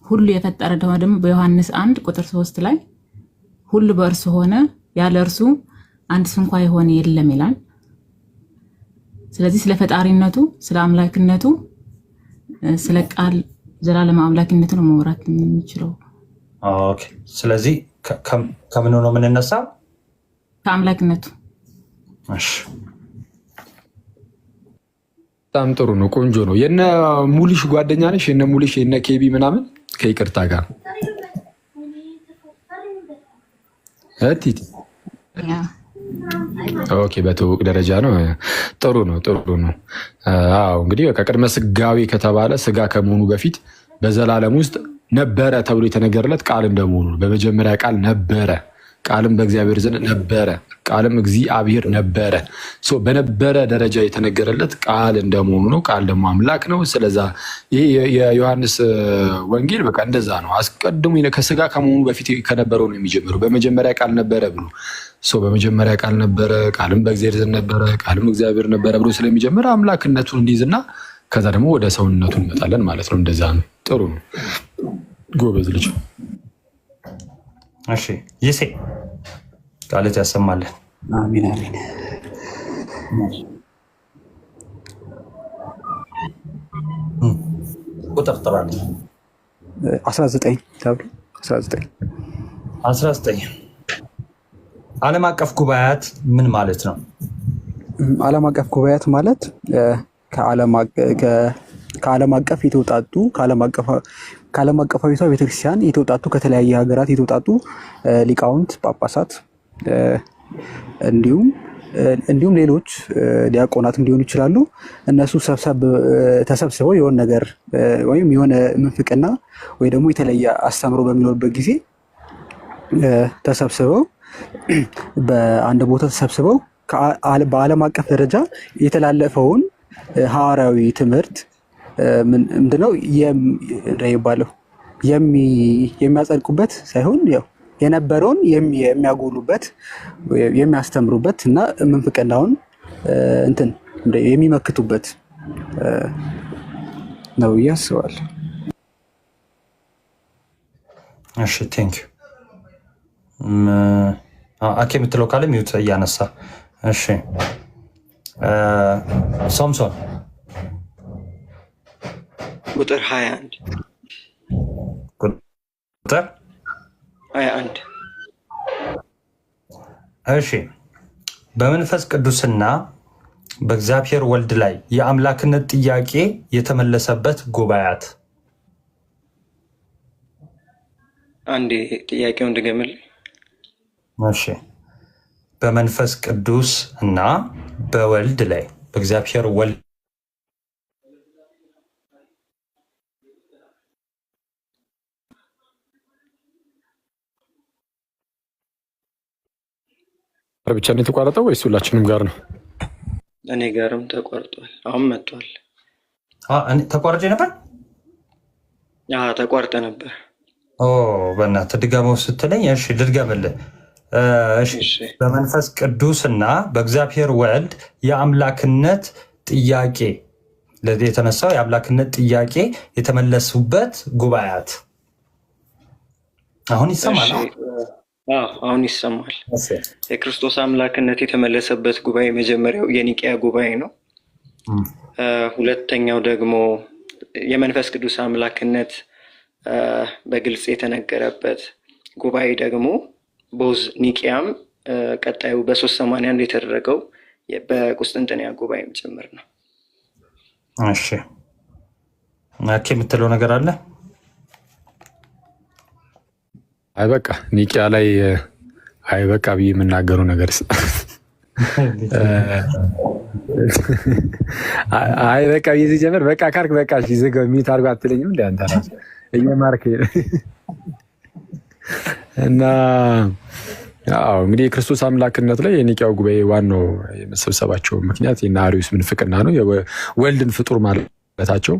ሁሉ የፈጠረ እንደሆነ ደግሞ በዮሐንስ 1:3 ላይ ሁሉ በእርሱ ሆነ፣ ያለ እርሱ አንድ ስንኳ የሆነ የለም ይላል። ስለዚህ ስለ ፈጣሪነቱ፣ ስለ አምላክነቱ፣ ስለ ቃል ዘላለም አምላክነቱ ነው መውራት የምንችለው። ኦኬ። ስለዚህ ከምን ነው የምንነሳው? ከአምላክነቱ። እሺ በጣም ጥሩ ነው። ቆንጆ ነው። የነ ሙሊሽ ጓደኛ ነሽ? የነ ሙሊሽ የነ ኬቢ ምናምን ከይቅርታ ጋር እቲት ኦኬ። በትውውቅ ደረጃ ነው። ጥሩ ነው። አዎ እንግዲህ ከቅድመ ስጋዊ ከተባለ ስጋ ከመሆኑ በፊት በዘላለም ውስጥ ነበረ ተብሎ የተነገረለት ቃል እንደመሆኑ በመጀመሪያ ቃል ነበረ፣ ቃልም በእግዚአብሔር ዘንድ ነበረ፣ ቃልም እግዚአብሔር ነበረ። በነበረ ደረጃ የተነገረለት ቃል እንደመሆኑ ነው። ቃል ደግሞ አምላክ ነው። ስለዛ ይሄ የዮሐንስ ወንጌል በቃ እንደዛ ነው። አስቀድሞ ከስጋ ከመሆኑ በፊት ከነበረው ነው የሚጀምረው። በመጀመሪያ ቃል ነበረ ብሎ በመጀመሪያ ቃል ነበረ፣ ቃልም በእግዚአብሔር ዘንድ ነበረ፣ ቃልም እግዚአብሔር ነበረ ብሎ ስለሚጀምር አምላክነቱን እንዲይዝና ከዛ ደግሞ ወደ ሰውነቱ እንመጣለን ማለት ነው። እንደዛ ነው። ጥሩ ነው። ጎበዝ ልጅ። እሺ ይሴ ቃልት ያሰማለን። አሜን አሜን። ቁጥር ጥራል 19 ተብሎ 19 ዓለም አቀፍ ጉባኤያት ምን ማለት ነው? ዓለም አቀፍ ጉባኤያት ማለት ከዓለም አቀፍ የተውጣጡ ከዓለም አቀፋዊቷ ቤተክርስቲያን የተውጣጡ ከተለያየ ሀገራት የተውጣጡ ሊቃውንት፣ ጳጳሳት እንዲሁም ሌሎች ዲያቆናትም ሊሆኑ ይችላሉ። እነሱ ተሰብስበው የሆነ ነገር ወይም የሆነ ምንፍቅና ወይ ደግሞ የተለየ አስተምሮ በሚኖርበት ጊዜ ተሰብስበው በአንድ ቦታ ተሰብስበው በዓለም አቀፍ ደረጃ የተላለፈውን ሐዋርያዊ ትምህርት ምንድነው የሚባለው የሚያጸድቁበት ሳይሆን ያው የነበረውን የሚያጎሉበት የሚያስተምሩበት እና ምንፍቅናውን የሚመክቱበት ነው ብዬ አስባለሁ። እሺ ቴንክ ዩ። አኬ የምትለው ካለ ሚዩት እያነሳ። እሺ ሶምሶን ቁጥር 21 ቁጥር 21 እሺ በመንፈስ ቅዱስና በእግዚአብሔር ወልድ ላይ የአምላክነት ጥያቄ የተመለሰበት ጉባኤያት። አንዴ ጥያቄውን ድገምል። እሺ በመንፈስ ቅዱስ እና በወልድ ላይ በእግዚአብሔር ወልድ ብቻ ነው የተቋረጠው ወይስ ሁላችንም ጋር ነው? እኔ ጋርም ተቋርጧል። አሁን መጥቷል። ተቋርጬ ነበር። ተቋርጠ ነበር። በእናትህ ድገመው ስትለኝ እሺ ልድገምልህ። እሺ በመንፈስ ቅዱስ እና በእግዚአብሔር ወልድ የአምላክነት ጥያቄ የተነሳው የአምላክነት ጥያቄ የተመለሱበት ጉባኤያት። አሁን ይሰማል? አሁን ይሰማል። የክርስቶስ አምላክነት የተመለሰበት ጉባኤ መጀመሪያው የኒቅያ ጉባኤ ነው። ሁለተኛው ደግሞ የመንፈስ ቅዱስ አምላክነት በግልጽ የተነገረበት ጉባኤ ደግሞ ቦዝ ኒቅያም ቀጣዩ በ381 የተደረገው በቁስጥንጥንያ ጉባኤም ጭምር ነው። እሺ ናኬ የምትለው ነገር አለ? አይበቃ ኒቅያ ላይ አይበቃ ብዬ የምናገረው ነገር አይበቃ ብዬ ሲጀምር በቃ ካልክ በቃ ዝገው ሚት አድርጎ አትለኝም እንደ አንተ ራስህ እየማርክ እና እንግዲህ የክርስቶስ አምላክነት ላይ የኒቂያው ጉባኤ ዋናው የመሰብሰባቸው ምክንያት የአርዮስ ምንፍቅና ነው፣ ወልድን ፍጡር ማለታቸው።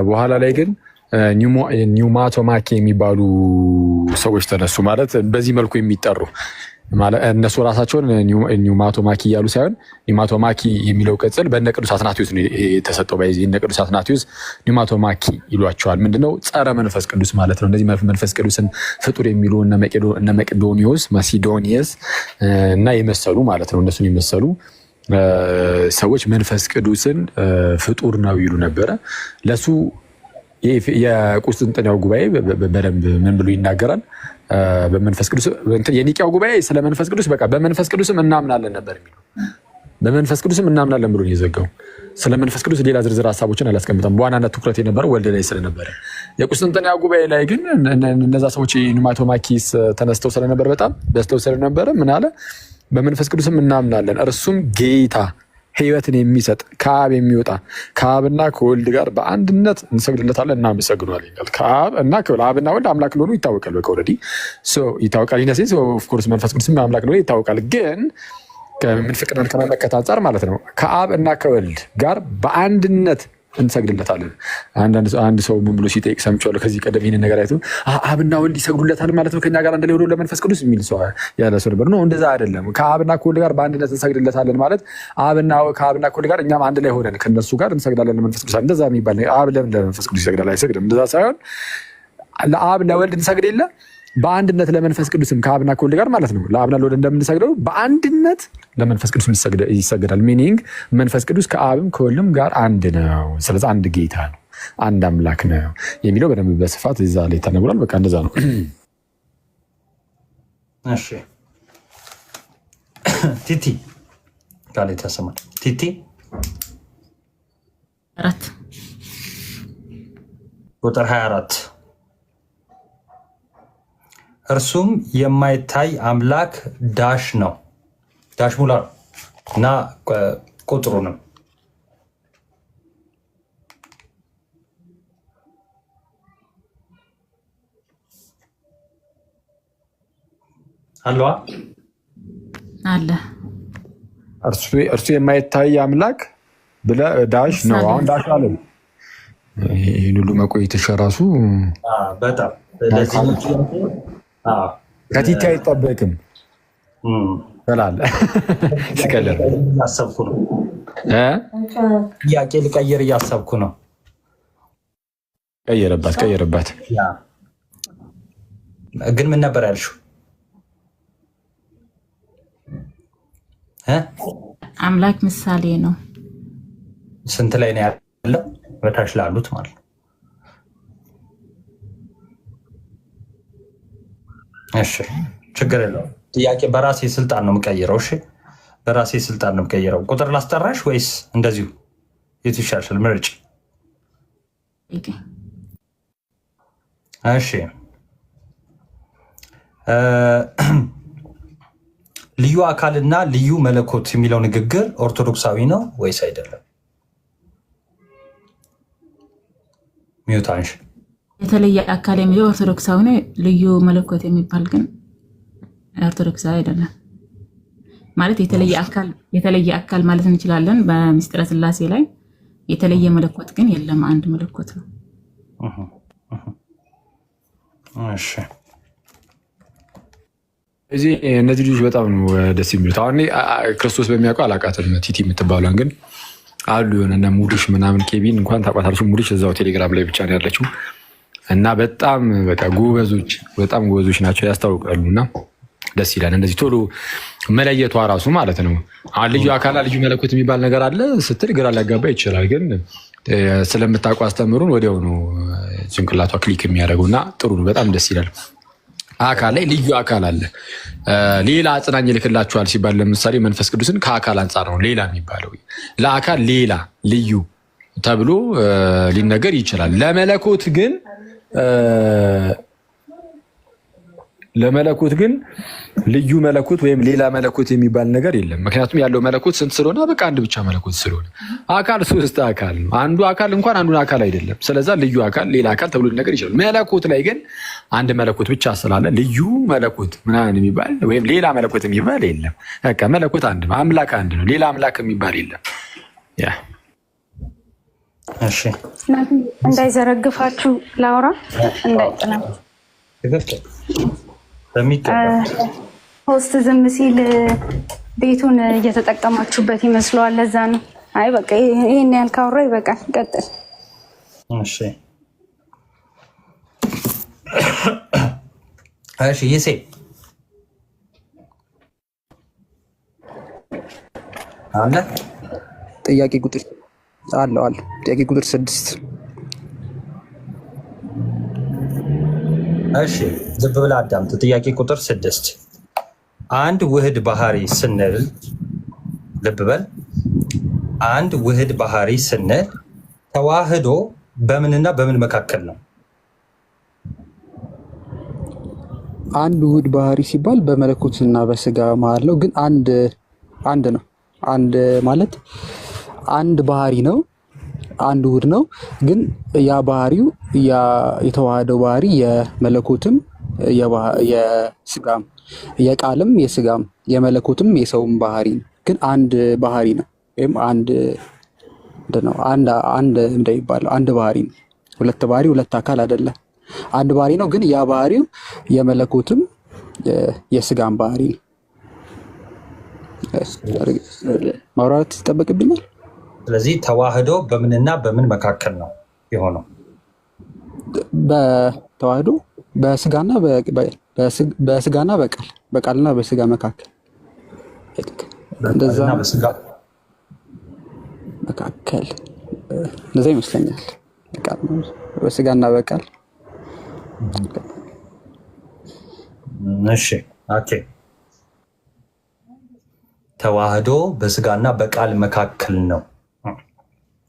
በኋላ ላይ ግን ኒውማቶማኪ የሚባሉ ሰዎች ተነሱ። ማለት በዚህ መልኩ የሚጠሩ እነሱ ራሳቸውን ኒውማቶማኪ እያሉ ሳይሆን ኒውማቶማኪ የሚለው ቅጽል በእነ ቅዱስ አትናቴዎስ ነው የተሰጠው። በዚህ እነ ቅዱስ አትናቴዎስ ኒውማቶማኪ ይሏቸዋል። ምንድነው? ጸረ መንፈስ ቅዱስ ማለት ነው። እነዚህ መንፈስ ቅዱስን ፍጡር የሚሉ እነ መቄዶኒዮስ፣ ማሲዶኒየስ እና የመሰሉ ማለት ነው። እነሱን የመሰሉ ሰዎች መንፈስ ቅዱስን ፍጡር ነው ይሉ ነበረ። ለሱ የቁስጥንጥንያው ጉባኤ በደንብ ምን ብሎ ይናገራል? በመንፈስ ቅዱስ የኒቂያው ጉባኤ ስለ መንፈስ ቅዱስ በቃ በመንፈስ ቅዱስም እናምናለን ነበር የሚለው። በመንፈስ ቅዱስም እናምናለን ብሎ የዘጋው። ስለ መንፈስ ቅዱስ ሌላ ዝርዝር ሀሳቦችን አላስቀምጠም። በዋናነት ትኩረት የነበረው ወልድ ላይ ስለነበረ፣ የቁስጥንጥንያው ጉባኤ ላይ ግን እነዛ ሰዎች ኒውማቶማኪስ ተነስተው ስለነበር በጣም በዝተው ስለነበረ ምን አለ? በመንፈስ ቅዱስም እናምናለን፣ እርሱም ጌታ ሕይወትን የሚሰጥ ከአብ የሚወጣ ከአብና ከወልድ ጋር በአንድነት እንሰግድለታለን እናመሰግናለን ይላል። ከአብ እና ከወልድ አብና ወልድ አምላክ ለሆኑ ይታወቃል። በቃ ኦልሬዲ ይታወቃል። ይነሴንስ ኦፍኮርስ መንፈስ ቅዱስም አምላክ ለሆኑ ይታወቃል። ግን ምንፍቅናን ከመመከት አንጻር ማለት ነው ከአብ እና ከወልድ ጋር በአንድነት እንሰግድለታለን። አንድ ሰው ምን ብሎ ሲጠይቅ ሰምቼዋለሁ ከዚህ ቀደም ይህንን ነገር አይቶ አብና ወልድ ይሰግዱለታል ማለት ነው ከኛ ጋር አንድ ላይ ሆኖ ለመንፈስ ቅዱስ የሚል ሰው ያለ ሰው ነበር። እንደዛ አይደለም። ከአብና ከወልድ ጋር በአንድነት እንሰግድለታለን ማለት ከአብና ከወልድ ጋር እኛም አንድ ላይ ሆነን ከነሱ ጋር እንሰግዳለን ለመንፈስ ቅዱስ። እንደዛ የሚባል አብ ለምን ለመንፈስ ቅዱስ ይሰግዳል? አይሰግድም። እንደዛ ሳይሆን ለአብ ለወልድ እንሰግድ የለ በአንድነት ለመንፈስ ቅዱስም ከአብና ከወልድ ጋር ማለት ነው ለአብና ለወልድ እንደምንሰግደው በአንድነት ለመንፈስ ቅዱስ ይሰገዳል። ሚኒንግ መንፈስ ቅዱስ ከአብም ከወልድም ጋር አንድ ነው። ስለዚህ አንድ ጌታ ነው፣ አንድ አምላክ ነው የሚለው በደንብ በስፋት እዛ ላይ ተነግሯል። በቃ እንደዛ ነው። እሺ ቲቲ ቃል ተሰማል። ቲቲ 4 ቁጥር 24 እርሱም የማይታይ አምላክ ዳሽ ነው ዳሽ ሙላ እና ቁጥሩንም አለዋ አለ። እርሱ የማይታይ አምላክ ብለህ ዳሽ ነው። አሁን ዳሽ አለ። ይህን ሁሉ መቆየትሽ እራሱ በጣም ከቲቲ አይጠበቅም ስላለ ሲቀለር እያሰብኩ ነው። ጥያቄ ልቀይር እያሰብኩ ነው። ቀየረባት። ግን ምን ነበር ያልሽው? አምላክ ምሳሌ ነው። ስንት ላይ ነው ያለው? በታች ላሉት ማለት ነው። እሺ ችግር የለውም። ጥያቄ በራሴ ስልጣን ነው የምቀይረው። እሺ በራሴ ስልጣን ነው የምቀይረው። ቁጥር ላስጠራሽ ወይስ እንደዚሁ? የቱ ይሻልሻል? ምርጭ። እሺ ልዩ አካልና ልዩ መለኮት የሚለው ንግግር ኦርቶዶክሳዊ ነው ወይስ አይደለም? ሚውታንሽ የተለየ አካል የሚለው ኦርቶዶክሳዊ ነው። ልዩ መለኮት የሚባል ግን ኦርቶዶክሳዊ አይደለም። ማለት የተለየ አካል ማለት እንችላለን። በምስጢረ ሥላሴ ላይ የተለየ መለኮት ግን የለም፣ አንድ መለኮት ነው። እሺ እነዚህ ልጆች በጣም ነው ደስ የሚሉት። አሁን ክርስቶስ በሚያውቀው አላውቃትም ቲቲ የምትባሏን ግን አሉ የሆነ ሙሉሽ ምናምን ኬቢን እንኳን ታውቃታለች። ሙሉሽ እዛው ቴሌግራም ላይ ብቻ ነው ያለችው እና በጣም በቃ ጎበዞች ናቸው፣ ያስታውቃሉ እና ደስ ይላል። እንደዚህ ቶሎ መለየቷ ራሱ ማለት ነው። ልዩ አካል ልዩ መለኮት የሚባል ነገር አለ ስትል ግራ ሊያጋባ ይችላል፣ ግን ስለምታውቁ አስተምሩን ወዲያው ነው ጭንቅላቷ ክሊክ የሚያደርገው እና ጥሩ ነው። በጣም ደስ ይላል። አካል ላይ ልዩ አካል አለ። ሌላ አጽናኝ ይልክላችኋል ሲባል ለምሳሌ መንፈስ ቅዱስን ከአካል አንጻር ነው ሌላ የሚባለው። ለአካል ሌላ ልዩ ተብሎ ሊነገር ይችላል። ለመለኮት ግን ለመለኮት ግን ልዩ መለኮት ወይም ሌላ መለኮት የሚባል ነገር የለም። ምክንያቱም ያለው መለኮት ስንት ስለሆነ በቃ አንድ ብቻ መለኮት ስለሆነ አካል ሶስት አካል ነው። አንዱ አካል እንኳን አንዱን አካል አይደለም። ስለዛ ልዩ አካል ሌላ አካል ተብሎ ነገር ይችላል። መለኮት ላይ ግን አንድ መለኮት ብቻ ስላለ ልዩ መለኮት ምናምን የሚባል ወይም ሌላ መለኮት የሚባል የለም። በቃ መለኮት አንድ ነው፣ አምላክ አንድ ነው። ሌላ አምላክ የሚባል የለም። ያ እሺ፣ እንዳይዘረግፋችሁ ላውራ እንዳይጥላም ሆስት ዝም ሲል ቤቱን እየተጠቀማችሁበት ይመስለዋል። ለዛ ነው። አይ በቃ ይሄን ያህል ካወራ ይበቃል። ቀጥል። እሺ እሺ። ይሴ አለ ጥያቄ ቁጥር አለ ጥያቄ ቁጥር 6 እሺ ዝም ብለህ አዳምጥ። ጥያቄ ቁጥር 6 አንድ ውህድ ባህሪ ስንል ልብ በል። አንድ ውህድ ባህሪ ስንል ተዋህዶ በምንና በምን መካከል ነው? አንድ ውህድ ባህሪ ሲባል በመለኮትና በስጋ መሀል ነው። ግን አንድ ነው። አንድ ማለት አንድ ባህሪ ነው። አንድ ውህድ ነው። ግን ያ ባህሪው የተዋህደው ባህሪ የመለኮትም የስጋም የቃልም የስጋም የመለኮትም የሰውም ባህሪ ነው። ግን አንድ ባህሪ ነው። ወይም አንድ ነው። አንድ እንደሚባለው አንድ ባህሪ ነው። ሁለት ባህሪ ሁለት አካል አይደለም። አንድ ባህሪ ነው። ግን ያ ባህሪው የመለኮትም የስጋም ባህሪ ነው። ማውራት ይጠበቅብኛል። ስለዚህ ተዋህዶ በምንና በምን መካከል ነው የሆነው? በተዋህዶ በስጋና በቃልና በስጋ መካከል እንደዛ መካከል እንደዛ ይመስለኛል። በስጋና በቃል እሺ ኦኬ። ተዋህዶ በስጋና በቃል መካከል ነው።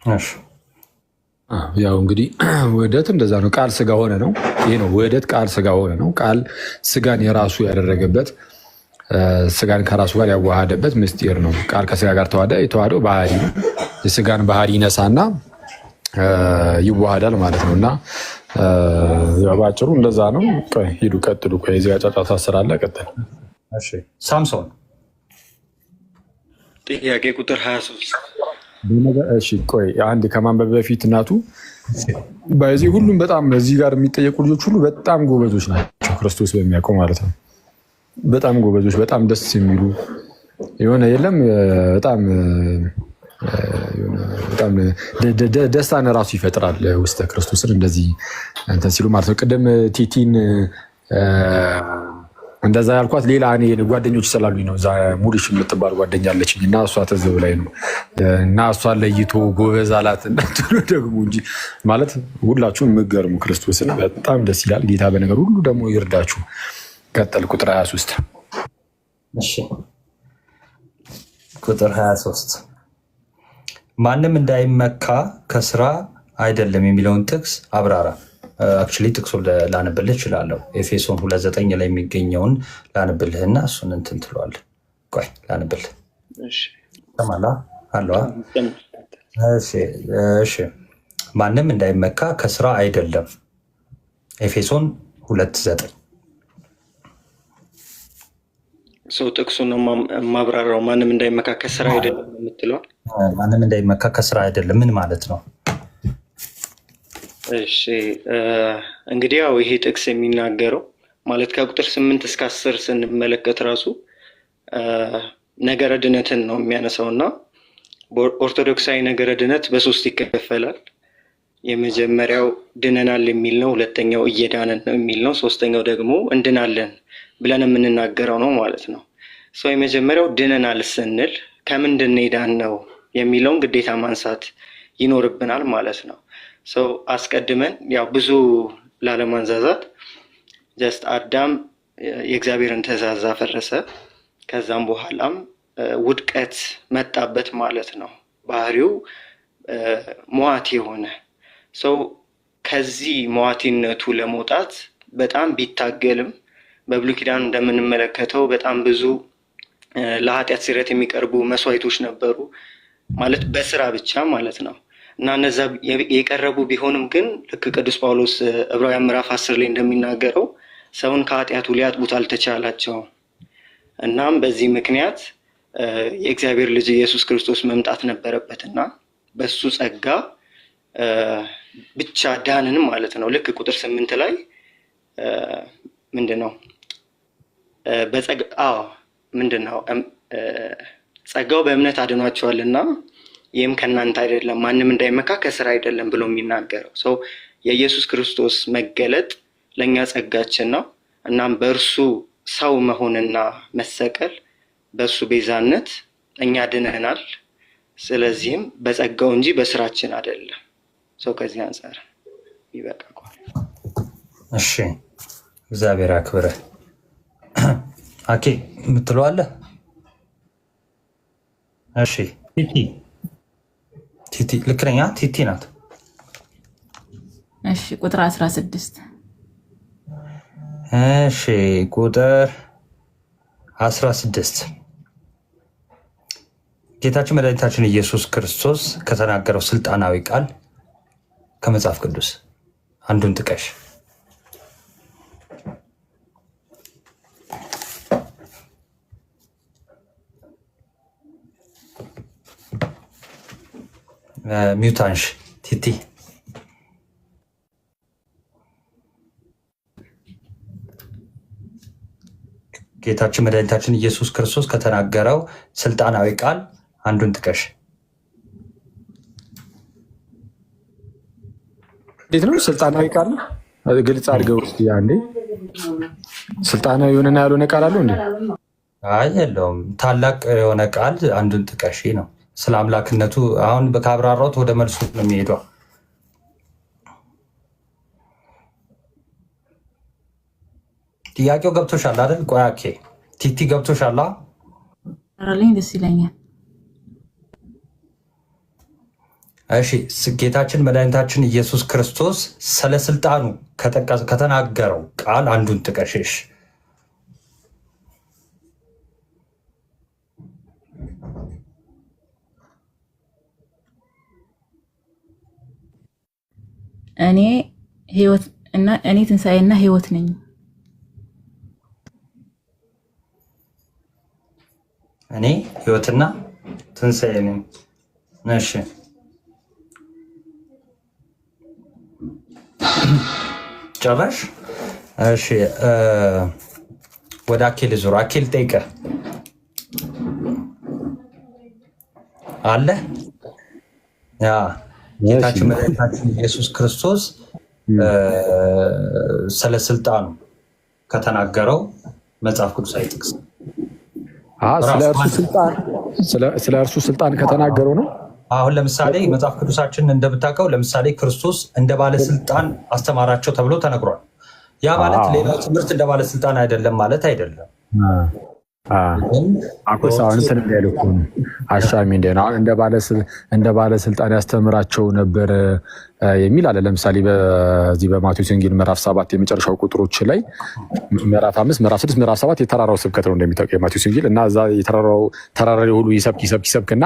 እሺ ያው እንግዲህ ውህደት እንደዛ ነው። ቃል ስጋ ሆነ ነው። ይሄ ነው ውህደት። ቃል ስጋ ሆነ ነው። ቃል ስጋን የራሱ ያደረገበት ስጋን ከራሱ ጋር ያዋሃደበት ምስጢር ነው። ቃል ከስጋ ጋር የተዋሃደው ባህሪ ነው። የስጋን ባህሪ ይነሳና ይዋሃዳል ማለት ነው። እና በአጭሩ እንደዛ ነው። ሂዱ ቀጥሉ። የዚህ ጫጫታ ስላለ ቀጥል። እሺ ሳምሶን ጥያቄ ቁጥር 23 እሺ ቆይ አንድ ከማንበብ በፊት እናቱ በዚህ ሁሉም በጣም እዚህ ጋር የሚጠየቁ ልጆች ሁሉ በጣም ጎበዞች ናቸው። ክርስቶስ በሚያውቀው ማለት ነው። በጣም ጎበዞች፣ በጣም ደስ የሚሉ የሆነ የለም በጣም ደስታን እራሱ ይፈጥራል ውስጥ ክርስቶስን እንደዚህ እንትን ሲሉ ማለት ነው። ቅድም ቲቲን እንደዛ ያልኳት ሌላ እኔ ጓደኞች ስላሉኝ ነው። እዛ ሙሉሽ የምትባል ጓደኛ አለችኝ እና እሷ ተዘብ ላይ ነው እና እሷን ለይቶ ጎበዝ አላት እንትሉ ደግሞ እንጂ ማለት ሁላችሁም የምትገርሙ ክርስቶስን በጣም ደስ ይላል። ጌታ በነገር ሁሉ ደግሞ ይርዳችሁ። ቀጠል ቁጥር 23 እሺ ቁጥር 23 ማንም እንዳይመካ ከስራ አይደለም የሚለውን ጥቅስ አብራራ። አክቹዋሊ ጥቅሱን ላነብልህ እችላለሁ። ኤፌሶን 2:9 ላይ የሚገኘውን ላነብልህና እሱን እንትን ትለዋለህ። ቆይ ላነብልህ። ሰማላ አለዋ። እሺ ማንም እንዳይመካ ከስራ አይደለም። ኤፌሶን 2:9 ሰው ጥቅሱ ነው ማብራራው። ማንም እንዳይመካ ከስራ አይደለም የምትለው ማንም እንዳይመካ ከስራ አይደለም ምን ማለት ነው? እሺ እንግዲህ ያው ይሄ ጥቅስ የሚናገረው ማለት ከቁጥር 8 እስከ 10 ስንመለከት ራሱ ነገረ ድነትን ነው የሚያነሳው እና ኦርቶዶክሳዊ ነገረ ድነት በሶስት ይከፈላል። የመጀመሪያው ድነናል የሚል ነው። ሁለተኛው እየዳነን ነው የሚል ነው። ሶስተኛው ደግሞ እንድናለን ብለን የምንናገረው ነው ማለት ነው። ሰው የመጀመሪያው ድነናል ስንል ከምንድን ዳን ነው የሚለውን ግዴታ ማንሳት ይኖርብናል ማለት ነው። ሰው አስቀድመን ያው ብዙ ላለማንዛዛት ጀስት አዳም የእግዚአብሔርን ትእዛዝ አፈረሰ። ከዛም በኋላም ውድቀት መጣበት ማለት ነው። ባህሪው ሟቲ የሆነ ሰው ከዚህ ሟቲነቱ ለመውጣት በጣም ቢታገልም በብሉይ ኪዳን እንደምንመለከተው በጣም ብዙ ለኃጢአት ስርየት የሚቀርቡ መስዋዕቶች ነበሩ፣ ማለት በስራ ብቻ ማለት ነው። እና እነዛ የቀረቡ ቢሆንም ግን ልክ ቅዱስ ጳውሎስ ዕብራውያን ምዕራፍ 10 ላይ እንደሚናገረው ሰውን ከኃጢአቱ ሊያጥቡት አልተቻላቸውም። እናም በዚህ ምክንያት የእግዚአብሔር ልጅ ኢየሱስ ክርስቶስ መምጣት ነበረበትና በሱ ጸጋ ብቻ ዳንን ማለት ነው። ልክ ቁጥር 8 ላይ ምንድነው ጸጋው በእምነት አድኗቸዋልና ይህም ከእናንተ አይደለም፣ ማንም እንዳይመካ ከስራ አይደለም ብሎ የሚናገረው ሰው የኢየሱስ ክርስቶስ መገለጥ ለእኛ ጸጋችን ነው። እናም በእርሱ ሰው መሆንና መሰቀል በእሱ ቤዛነት እኛ ድነናል። ስለዚህም በጸጋው እንጂ በስራችን አይደለም። ሰው ከዚህ አንጻር ይበቃል። እሺ፣ እግዚአብሔር አክብረህ። አኬ የምትለው አለ? እሺ፣ ቲቲ ልክ ነኝ? ቲቲ ናት። እሺ፣ ቁጥር 16 እሺ፣ ቁጥር 16 ጌታችን መድኃኒታችን ኢየሱስ ክርስቶስ ከተናገረው ስልጣናዊ ቃል ከመጽሐፍ ቅዱስ አንዱን ጥቀሽ። ሚውታንሽ ቲቲ ጌታችን መድኃኒታችን ኢየሱስ ክርስቶስ ከተናገረው ስልጣናዊ ቃል አንዱን ጥቀሽ። እንዴት ነው ስልጣናዊ ቃል? ግልጽ አድርገው እስኪ አንዴ። ስልጣናዊ የሆነና ያልሆነ ቃል አለው እንዴ? አይ የለውም። ታላቅ የሆነ ቃል አንዱን ጥቀሽ ነው። ስለ አምላክነቱ አሁን ካብራራሁት ወደ መልሱ ነው የሚሄደው። ጥያቄው ገብቶሻል አይደል? ቆይ ኦኬ፣ ቲቲ ገብቶሻል? አራለኝ ደስ ይለኛል። እሺ፣ ጌታችን መድኃኒታችን ኢየሱስ ክርስቶስ ስለ ስልጣኑ ከተናገረው ቃል አንዱን ጥቀሽሽ። እኔ ህይወት እና እኔ ትንሣኤና ህይወት ነኝ። እኔ ህይወትና ትንሣኤ ነኝ። እሺ ጨረሽ? እሺ ወደ አኬል ዙር። አኬል ጠይቀ አለ ያ ጌታችን መድኃኒታችን ኢየሱስ ክርስቶስ ስለ ስልጣኑ ከተናገረው መጽሐፍ ቅዱሳዊ ጥቅስ ስለ እርሱ ስልጣን ከተናገረው ነው። አሁን ለምሳሌ መጽሐፍ ቅዱሳችን እንደምታውቀው ለምሳሌ ክርስቶስ እንደ ባለስልጣን አስተማራቸው ተብሎ ተነግሯል። ያ ማለት ሌላው ትምህርት እንደ ባለስልጣን አይደለም ማለት አይደለም። አሻሚ እንደ ባለስልጣን ያስተምራቸው ነበር የሚል አለ። ለምሳሌ በዚህ በማቴዎስ ወንጌል ምዕራፍ 7 የመጨረሻው ቁጥሮች ላይ ምዕራፍ 5 ምዕራፍ 6 ምዕራፍ 7 የተራራው ስብከት ነው እንደሚታወቀው የማቴዎስ ወንጌል እና እዛ ተራራ ላይ ሁሉ ይሰብክና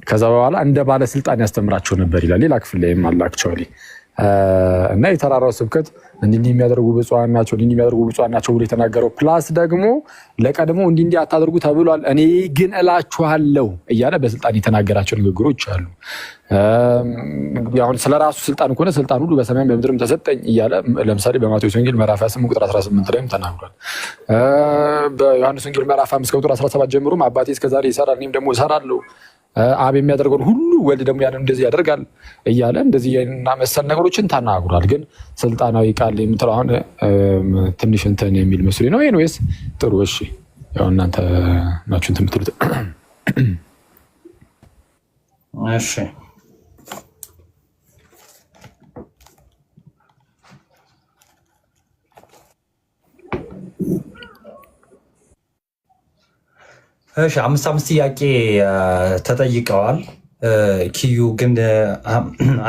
ከዛ በኋላ እንደ ባለስልጣን ያስተምራቸው ነበር ይላል። ሌላ ክፍል ላይም አለ አክቹዋሊ እና የተራራው ስብከት እንዲህ የሚያደርጉ ብፁዓን ናቸው፣ እንዲህ የሚያደርጉ ብፁዓን ናቸው ብሎ የተናገረው ፕላስ ደግሞ ለቀድሞ እንዲህ አታደርጉ ተብሏል፣ እኔ ግን እላችኋለሁ እያለ በስልጣን የተናገራቸው ንግግሮች አሉ። አሁን ስለ ራሱ ስልጣን ከሆነ ስልጣን ሁሉ በሰማይም በምድርም ተሰጠኝ እያለ ለምሳሌ በማቴዎስ ወንጌል ምዕራፍ 28 ቁጥር 18 ላይም ተናግሯል። በዮሐንስ ወንጌል ምዕራፍ 5 ቁጥር 17 ጀምሮም አባቴ እስከዛሬ ይሰራል እኔም ደግሞ እሰራለሁ፣ አብ የሚያደርገውን ሁሉ ወልድ ደግሞ ያንን እንደዚህ ያደርጋል እያለ እንደዚህ እና መሰል ነገሮችን ተናግሯል። ግን ስልጣናዊ ቃል የምትለው አሁን ትንሽ እንትን የሚል መስሎኝ ነው። ኤኒዌይስ ጥሩ እሺ፣ ያው እናንተ ናችሁ እንትን የምትሉት። እሺ እሺ 5 ጥያቄ ተጠይቀዋል። ኪዩ ግን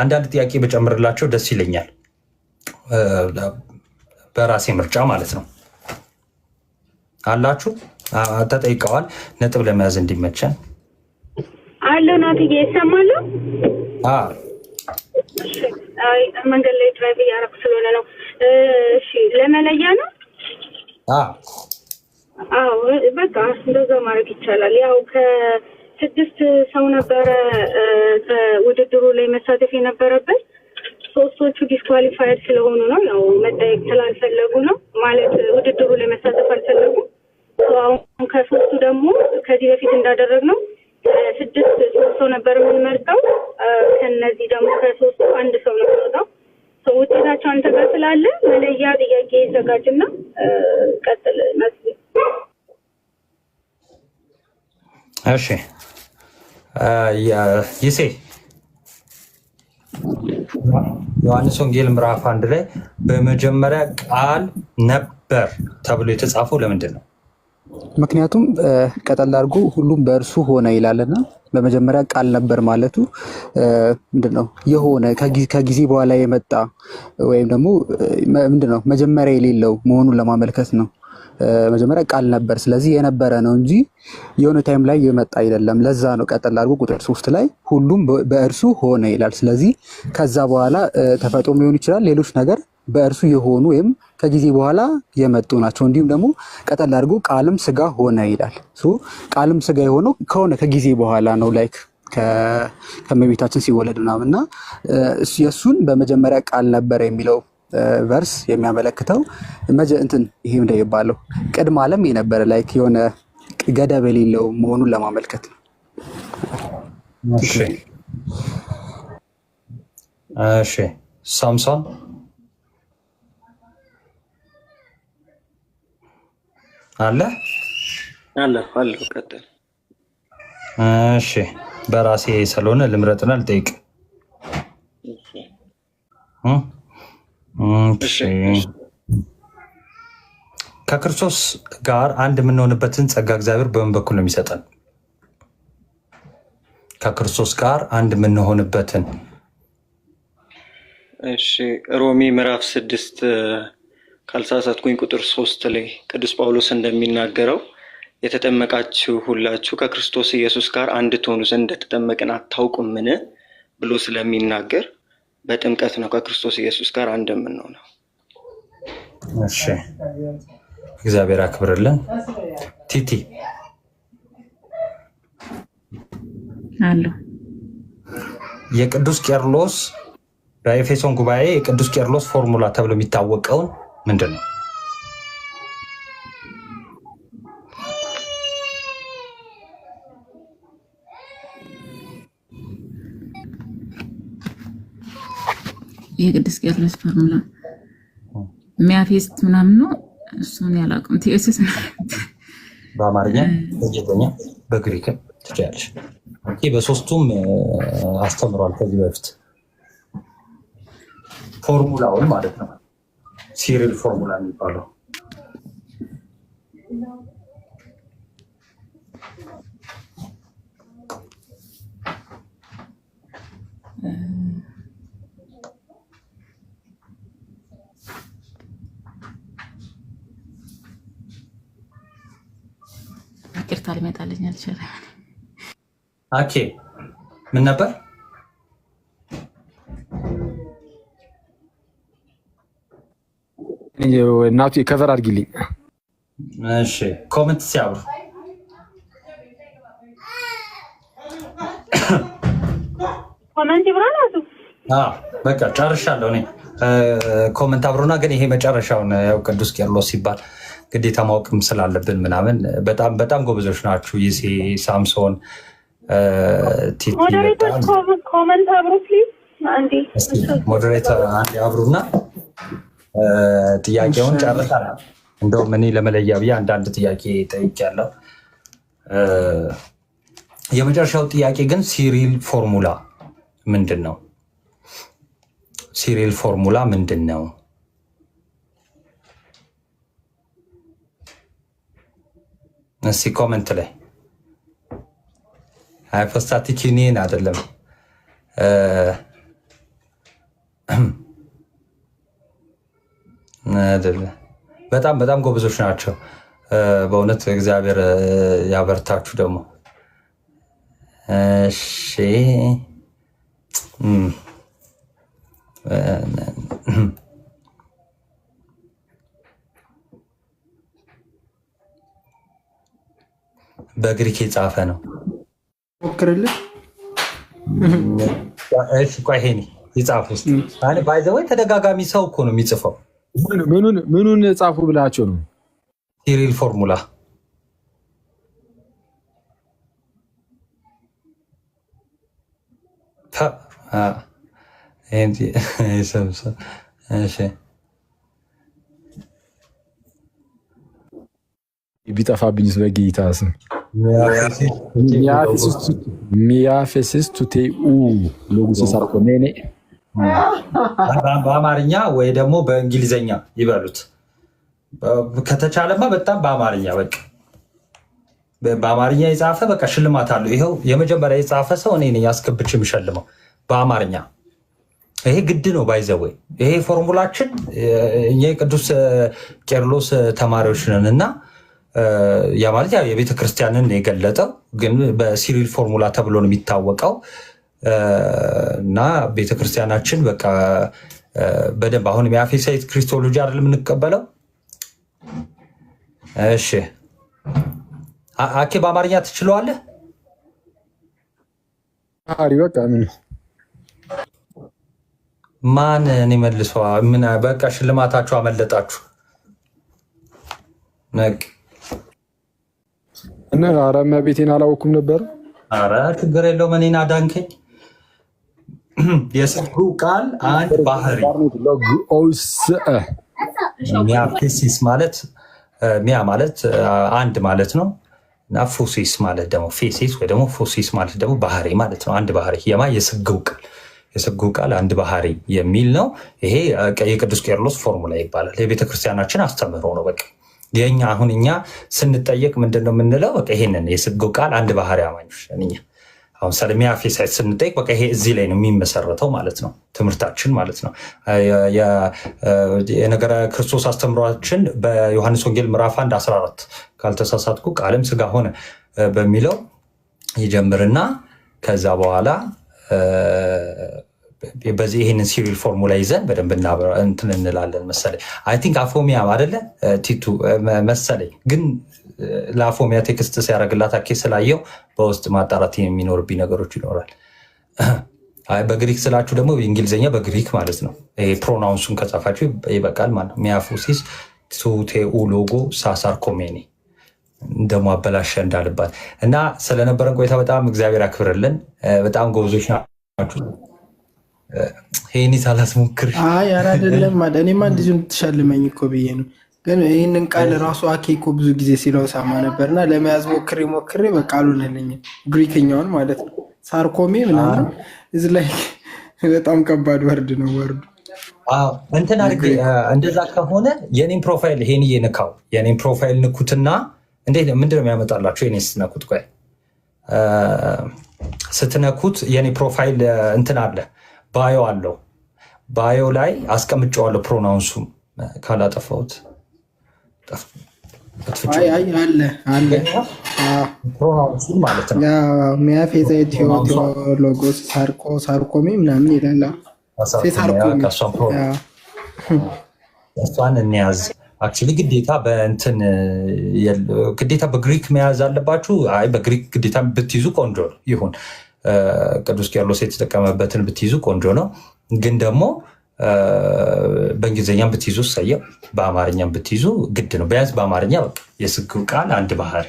አንዳንድ ጥያቄ በጨምርላቸው ደስ ይለኛል፣ በራሴ ምርጫ ማለት ነው። አላችሁ? ተጠይቀዋል። ነጥብ ለመያዝ እንዲመቸን አለው። ናትዬ ይሰማሉ? መንገድ ላይ ድራይቭ እያደረኩ ስለሆነ ነው። እሺ ለመለያ ነው? አዎ በቃ እንደዛ ማድረግ ይቻላል። ያው ከ6 ሰው ነበረ በውድድሩ ላይ መሳተፍ የነበረበት። 3ቶቹ ዲስኳሊፋይድ ስለሆኑ ነው፣ ያው መጠየቅ ስላልፈለጉ ነው ማለት ውድድሩ ላይ መሳተፍ አልፈለጉም። አሁን ከ3ቱ ደግሞ ከዚህ በፊት እንዳደረግነው 6 ሰው ነበር የምንመርጠው። ከነዚህ ደግሞ ከ3ቱ 1 ሰው ነው የሚወጣው። ውጤታቸው አንተ ጋር ስላለ መለያ ጥያቄ ይዘጋጅና ቀጥል መስሎኝ። እሺ ይሴ ዮሐንስ ወንጌል ምዕራፍ 1 ላይ በመጀመሪያ ቃል ነበር ተብሎ የተጻፈው ለምንድን ነው? ምክንያቱም ቀጠል አድርጎ ሁሉም በእርሱ ሆነ ይላልና በመጀመሪያ ቃል ነበር ማለቱ ምንድነው? የሆነ ከጊዜ በኋላ የመጣ ወይም ደግሞ ምንድነው መጀመሪያ የሌለው መሆኑን ለማመልከት ነው። መጀመሪያ ቃል ነበር፣ ስለዚህ የነበረ ነው እንጂ የሆነ ታይም ላይ የመጣ አይደለም። ለዛ ነው ቀጠል አድርጎ ቁጥር 3 ላይ ሁሉም በእርሱ ሆነ ይላል። ስለዚህ ከዛ በኋላ ተፈጥሮ ሊሆን ይችላል ሌሎች ነገር በእርሱ የሆኑ ወይም ከጊዜ በኋላ የመጡ ናቸው። እንዲሁም ደግሞ ቀጠል አድርጎ ቃልም ስጋ ሆነ ይላል። ቃልም ስጋ የሆነው ከሆነ ከጊዜ በኋላ ነው፣ ላይክ ከእመቤታችን ሲወለድ ምናምን እና የእሱን በመጀመሪያ ቃል ነበረ የሚለው ቨርስ የሚያመለክተው እንትን ይሄ እንደሚባለው ቅድመ ዓለም የነበረ ላይክ የሆነ ገደብ የሌለው መሆኑን ለማመልከት ነው። እሺ ሳምሶን አለ ቀጥል። እሺ በራሴ ስለሆነ ልምረጥና ልጠይቅ። ከክርስቶስ ጋር አንድ የምንሆንበትን ጸጋ እግዚአብሔር በምን በኩል ነው የሚሰጠን? ከክርስቶስ ጋር አንድ የምንሆንበትን። እሺ ሮሜ ምዕራፍ 6 ካልሳሳትኩኝ ቁጥር 3 ላይ ቅዱስ ጳውሎስ እንደሚናገረው የተጠመቃችሁ ሁላችሁ ከክርስቶስ ኢየሱስ ጋር አንድ ትሆኑ ዘንድ እንደተጠመቅን አታውቁምን ብሎ ስለሚናገር በጥምቀት ነው ከክርስቶስ ኢየሱስ ጋር አንድ የምንሆነው። እሺ እግዚአብሔር አክብርልን። ቲቲ አለሁ። የቅዱስ ቄርሎስ በኤፌሶን ጉባኤ የቅዱስ ቄርሎስ ፎርሙላ ተብሎ የሚታወቀውን ምንድን ነው? የቅዱስ ቄርሎስ ፎርሙላ የሚያፌስት ምናምን ነው። እሱን ያላውቅም። ቲኤስስ በአማርኛ በጌተኛ በግሪክም ትችላለች። በሶስቱም አስተምሯል ከዚህ በፊት ፎርሙላውን ማለት ነው። ሲሪል ፎርሙላ የሚባለው ይቅርታ ሊመጣልኝ አልቻለም። ኦኬ ምን ነበር? እናቱ ከቨር አድርጊልኝ። እሺ ኮመንት ሲያብሩ ኮመንት ይብራናቱ። በቃ ጨርሻለሁ እኔ። ኮመንት አብሮና ግን ይሄ መጨረሻውን ያው ቅዱስ ቄርሎስ ሲባል ግዴታ ማወቅም ስላለብን ምናምን በጣም በጣም ጎበዞች ናችሁ። ይሴ ሳምሶን ቲቲ ኮመንት አብሮ ፕሊዝ አንዴ ሞዴሬተር አንዴ አብሩና ጥያቄውን ጨርሰናል። እንደውም እኔ ለመለያ ብዬ አንዳንድ ጥያቄ ጠይቄያለሁ። የመጨረሻው ጥያቄ ግን ሲሪል ፎርሙላ ምንድን ነው? ሲሪል ፎርሙላ ምንድን ነው? እስኪ ኮመንት ላይ ሃይፖስታቲክ ዩኒየን አይደለም አይደለም። በጣም በጣም ጎበዞች ናቸው። በእውነት እግዚአብሔር ያበርታችሁ ደግሞ። እሺ በግሪክ የጻፈ ነው። ሞክርልህ። እሺ ቆይ ይሄኔ ይጻፍ ውስጥ ባይ ዘ ወይ ተደጋጋሚ ሰው እኮ ነው የሚጽፈው። ምኑን ጻፉ ብላቸው ነው? ሲሪል ፎርሙላ ቢጠፋብኝስ በጌታ ስም ሚያፌስስ ቱቴኡ ሎጉስ ሳርኮሜኔ በአማርኛ ወይ ደግሞ በእንግሊዘኛ ይበሉት። ከተቻለማ በጣም በአማርኛ በቃ በአማርኛ የጻፈ በቃ ሽልማት አለው። ይኸው የመጀመሪያ የጻፈ ሰው እኔ ነኝ አስገብቼ የምሸልመው በአማርኛ። ይሄ ግድ ነው ባይዘወይ። ይሄ ፎርሙላችን እኛ የቅዱስ ቄርሎስ ተማሪዎች ነን እና ያ ማለት ያው የቤተ ክርስቲያንን የገለጠው ግን በሲሪል ፎርሙላ ተብሎ ነው የሚታወቀው እና ቤተ ክርስቲያናችን በቃ በደንብ አሁን የአፌሳይት ክሪስቶሎጂ አይደለም የምንቀበለው። እሺ አኬ በአማርኛ ትችለዋለህ? አሪ በቃ ምን ማን እኔ መልሰዋ ምን በቃ ሽልማታችሁ አመለጣችሁ ነቅ እና አረመ ቤቴን አላወኩም ነበር። አረ ችግር የለውም እኔን አዳንከኝ። የስልኩ ቃል አንድ ባህሪ ሚያ ፌሲስ ማለት ሚያ ማለት አንድ ማለት ነው እና ፎሲስ ማለት ደግሞ ፌሲስ ወይ ደግሞ ፎሲስ ማለት ደግሞ ባህሪ ማለት ነው። አንድ ባህሪ የማ የስግው ቃል አንድ ባህሪ የሚል ነው። ይሄ የቅዱስ ቄርሎስ ፎርሙላ ይባላል። የቤተክርስቲያናችን አስተምህሮ ነው። በቃ የኛ አሁን እኛ ስንጠየቅ ምንድን ነው የምንለው? በቃ ይሄንን የስግው ቃል አንድ ባህሪ አማኞች እኛ አሁን ሰለሚያ ፌሳይት ስንጠይቅ በቃ ይሄ እዚህ ላይ ነው የሚመሰረተው ማለት ነው ትምህርታችን ማለት ነው። የነገረ ክርስቶስ አስተምሯችን በዮሐንስ ወንጌል ምዕራፍ 1:14 ካልተሳሳትኩ ቃልም ስጋ ሆነ በሚለው ይጀምርና ከዛ በኋላ በዚህ ይህንን ሲሪል ፎርሙላ ይዘን በደንብ እንትን እንላለን መሰለኝ። አይ ቲንክ አፎሚያ አይደለ ቲቱ መሰለኝ ግን ለአፎሚያ ቴክስት ሲያደርግላት አኬ ስላየው በውስጥ ማጣራት የሚኖርብኝ ነገሮች ይኖራል። በግሪክ ስላችሁ ደግሞ በእንግሊዝኛ በግሪክ ማለት ነው። ይሄ ፕሮናውንሱን ከጻፋችሁ ይበቃል ማለት ነው። ሚያፎሲስ ቱቴኡ ሎጎ ሳሳርኮሜኔ እንደሞ አበላሸ እንዳልባል እና ስለነበረን ቆይታ በጣም እግዚአብሔር ያክብርልን። በጣም ጎበዞች ናችሁ። ይህኒ ሳላስሞክር አይደለም እኔማ እንደዚሁ ትሸልመኝ እኮ ብዬ ነው። ግን ይህንን ቃል ራሱ አኬ እኮ ብዙ ጊዜ ሲለው ሰማ ነበርና ለመያዝ ሞክሬ በቃ አልሆነልኝም። ግሪክኛውን ማለት ነው ሳርኮሜ ምናምን እዚ ላይ በጣም ከባድ ወርድ ነው ወርዱ። እንትን አድርጌ እንደዛ ከሆነ የኔም ፕሮፋይል ይሄን ንካው። የኔም ፕሮፋይል ንኩትና ምንድነው የሚያመጣላቸው? የኔ ስትነኩት ቆይ ስትነኩት የኔ ፕሮፋይል እንትን አለ ባዮ አለው። ባዮ ላይ አስቀምጨዋለሁ ፕሮናውንሱ ካላጠፋሁት አለ ፕሮናውንሱን ማለት ነው። ሚያፌሳይት ቴዎሎጎስ ሳርኮሜ ምናምን ይላል። እሷን እንያዝ። አክቹዋሊ ግዴታ በእንትን ግዴታ በግሪክ መያዝ አለባችሁ። አይ በግሪክ ግዴታ ብትይዙ ቆንጆ ነው ይሁን። ቅዱስ ቄርሎስ የተጠቀመበትን ብትይዙ ቆንጆ ነው። ግን ደግሞ በእንግሊዝኛም ብትይዙ ሰየው፣ በአማርኛም ብትይዙ ግድ ነው። ቢያንስ በአማርኛ በቃ የስግው ቃል አንድ ባህሪ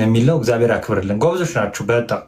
የሚል ነው። እግዚአብሔር ያክብርልን። ጎበዞች ናችሁ በጣም